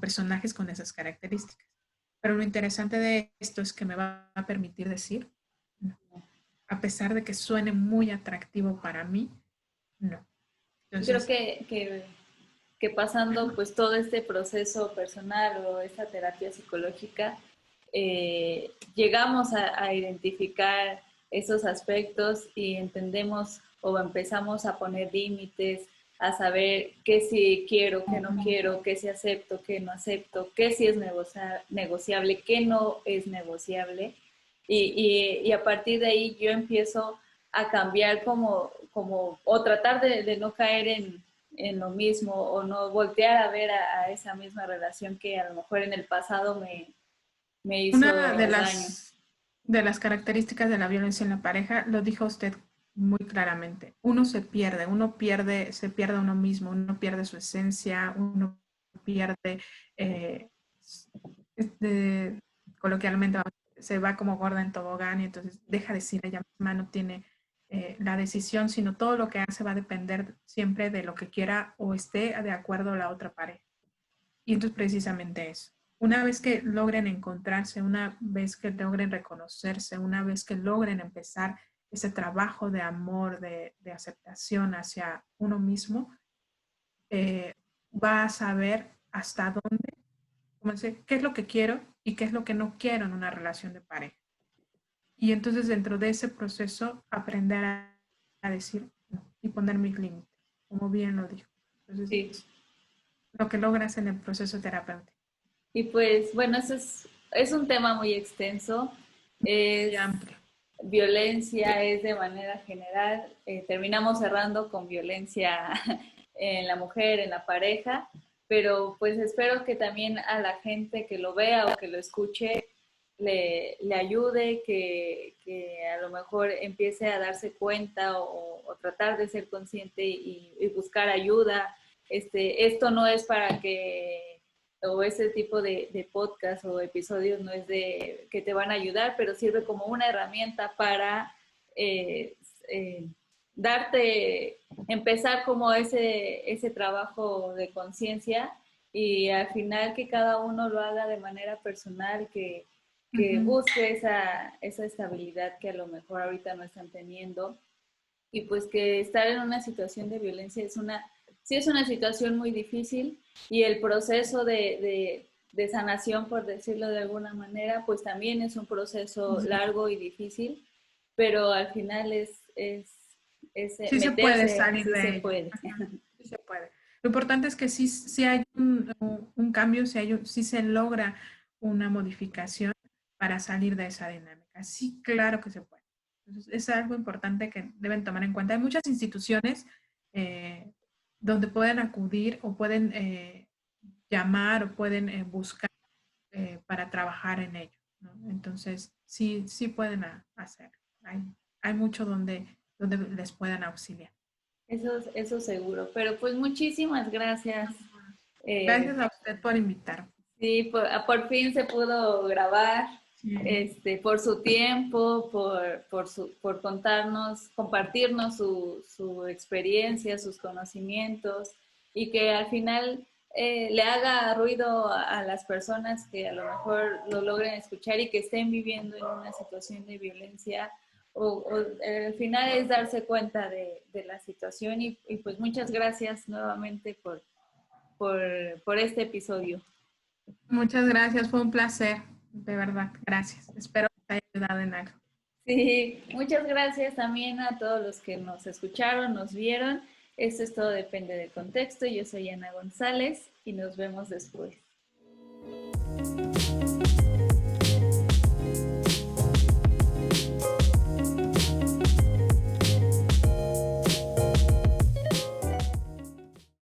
personajes con esas características. Pero lo interesante de esto es que me va a permitir decir, no, a pesar de que suene muy atractivo para mí, no. Yo creo Entonces, que pasando pues todo este proceso personal o esta terapia psicológica, llegamos a identificar esos aspectos y entendemos o empezamos a poner límites, a saber qué sí quiero, qué no quiero, qué sí acepto, qué no acepto, qué sí es negociable, qué no es negociable. Y a partir de ahí yo empiezo a cambiar o tratar de no caer en lo mismo o no voltear a ver a esa misma relación que a lo mejor en el pasado me una hizo daño. de las características de la violencia en la pareja, lo dijo usted muy claramente. Uno se pierde a uno mismo, uno pierde su esencia, uno pierde, eh, este, coloquialmente, se va como gorda en tobogán y entonces deja de ser ella misma, no tiene la decisión, sino todo lo que hace va a depender siempre de lo que quiera o esté de acuerdo a la otra pareja. Y entonces precisamente eso. Una vez que logren encontrarse, una vez que logren reconocerse, una vez que logren empezar ese trabajo de amor, de aceptación hacia uno mismo, va a saber hasta dónde, como decir, qué es lo que quiero y qué es lo que no quiero en una relación de pareja. Y entonces dentro de ese proceso aprender a decir no y poner mis límites, como bien lo dijo. Entonces, Sí. lo que logras en el proceso terapéutico. Y pues bueno, es un tema muy extenso. Muy Es amplio. violencia, es de manera general. Terminamos cerrando con violencia en la mujer, en la pareja. pero pues espero que también a la gente que lo vea o que lo escuche le ayude, que a lo mejor empiece a darse cuenta o tratar de ser consciente y buscar ayuda. Esto no es para que, o ese tipo de podcast o episodios no es de que te van a ayudar, pero sirve como una herramienta para eh, eh, darte, empezar como ese trabajo de conciencia y al final que cada uno lo haga de manera personal, que busque esa estabilidad que a lo mejor ahorita no están teniendo y pues que estar en una situación de violencia sí es una situación muy difícil y el proceso de sanación, por decirlo de alguna manera, pues también es un proceso largo y difícil, pero al final es Sí se puede meterse, salir sí de se ello. puede. Sí se puede. Lo importante es que sí hay un cambio, sí se logra una modificación para salir de esa dinámica. Sí, claro que se puede. Entonces, es algo importante que deben tomar en cuenta. Hay muchas instituciones eh, donde pueden acudir o pueden llamar o pueden buscar para trabajar en ello, ¿no? Entonces, sí pueden hacer. Hay mucho donde les puedan auxiliar. Eso seguro. Pero pues muchísimas gracias. Gracias Eh, a usted por invitarme. sí, por fin se pudo grabar, Sí. por su tiempo, por contarnos, compartirnos su experiencia, sus conocimientos y que al final le haga ruido a las personas que a lo mejor lo logren escuchar y que estén viviendo en una situación de violencia o al final es darse cuenta de la situación y pues muchas gracias nuevamente por este episodio. Muchas gracias, fue un placer, de verdad, gracias. Espero que te haya ayudado en algo. Sí, muchas gracias también a todos los que nos escucharon, nos vieron. Esto es todo depende del contexto. Yo soy Ana González y nos vemos después.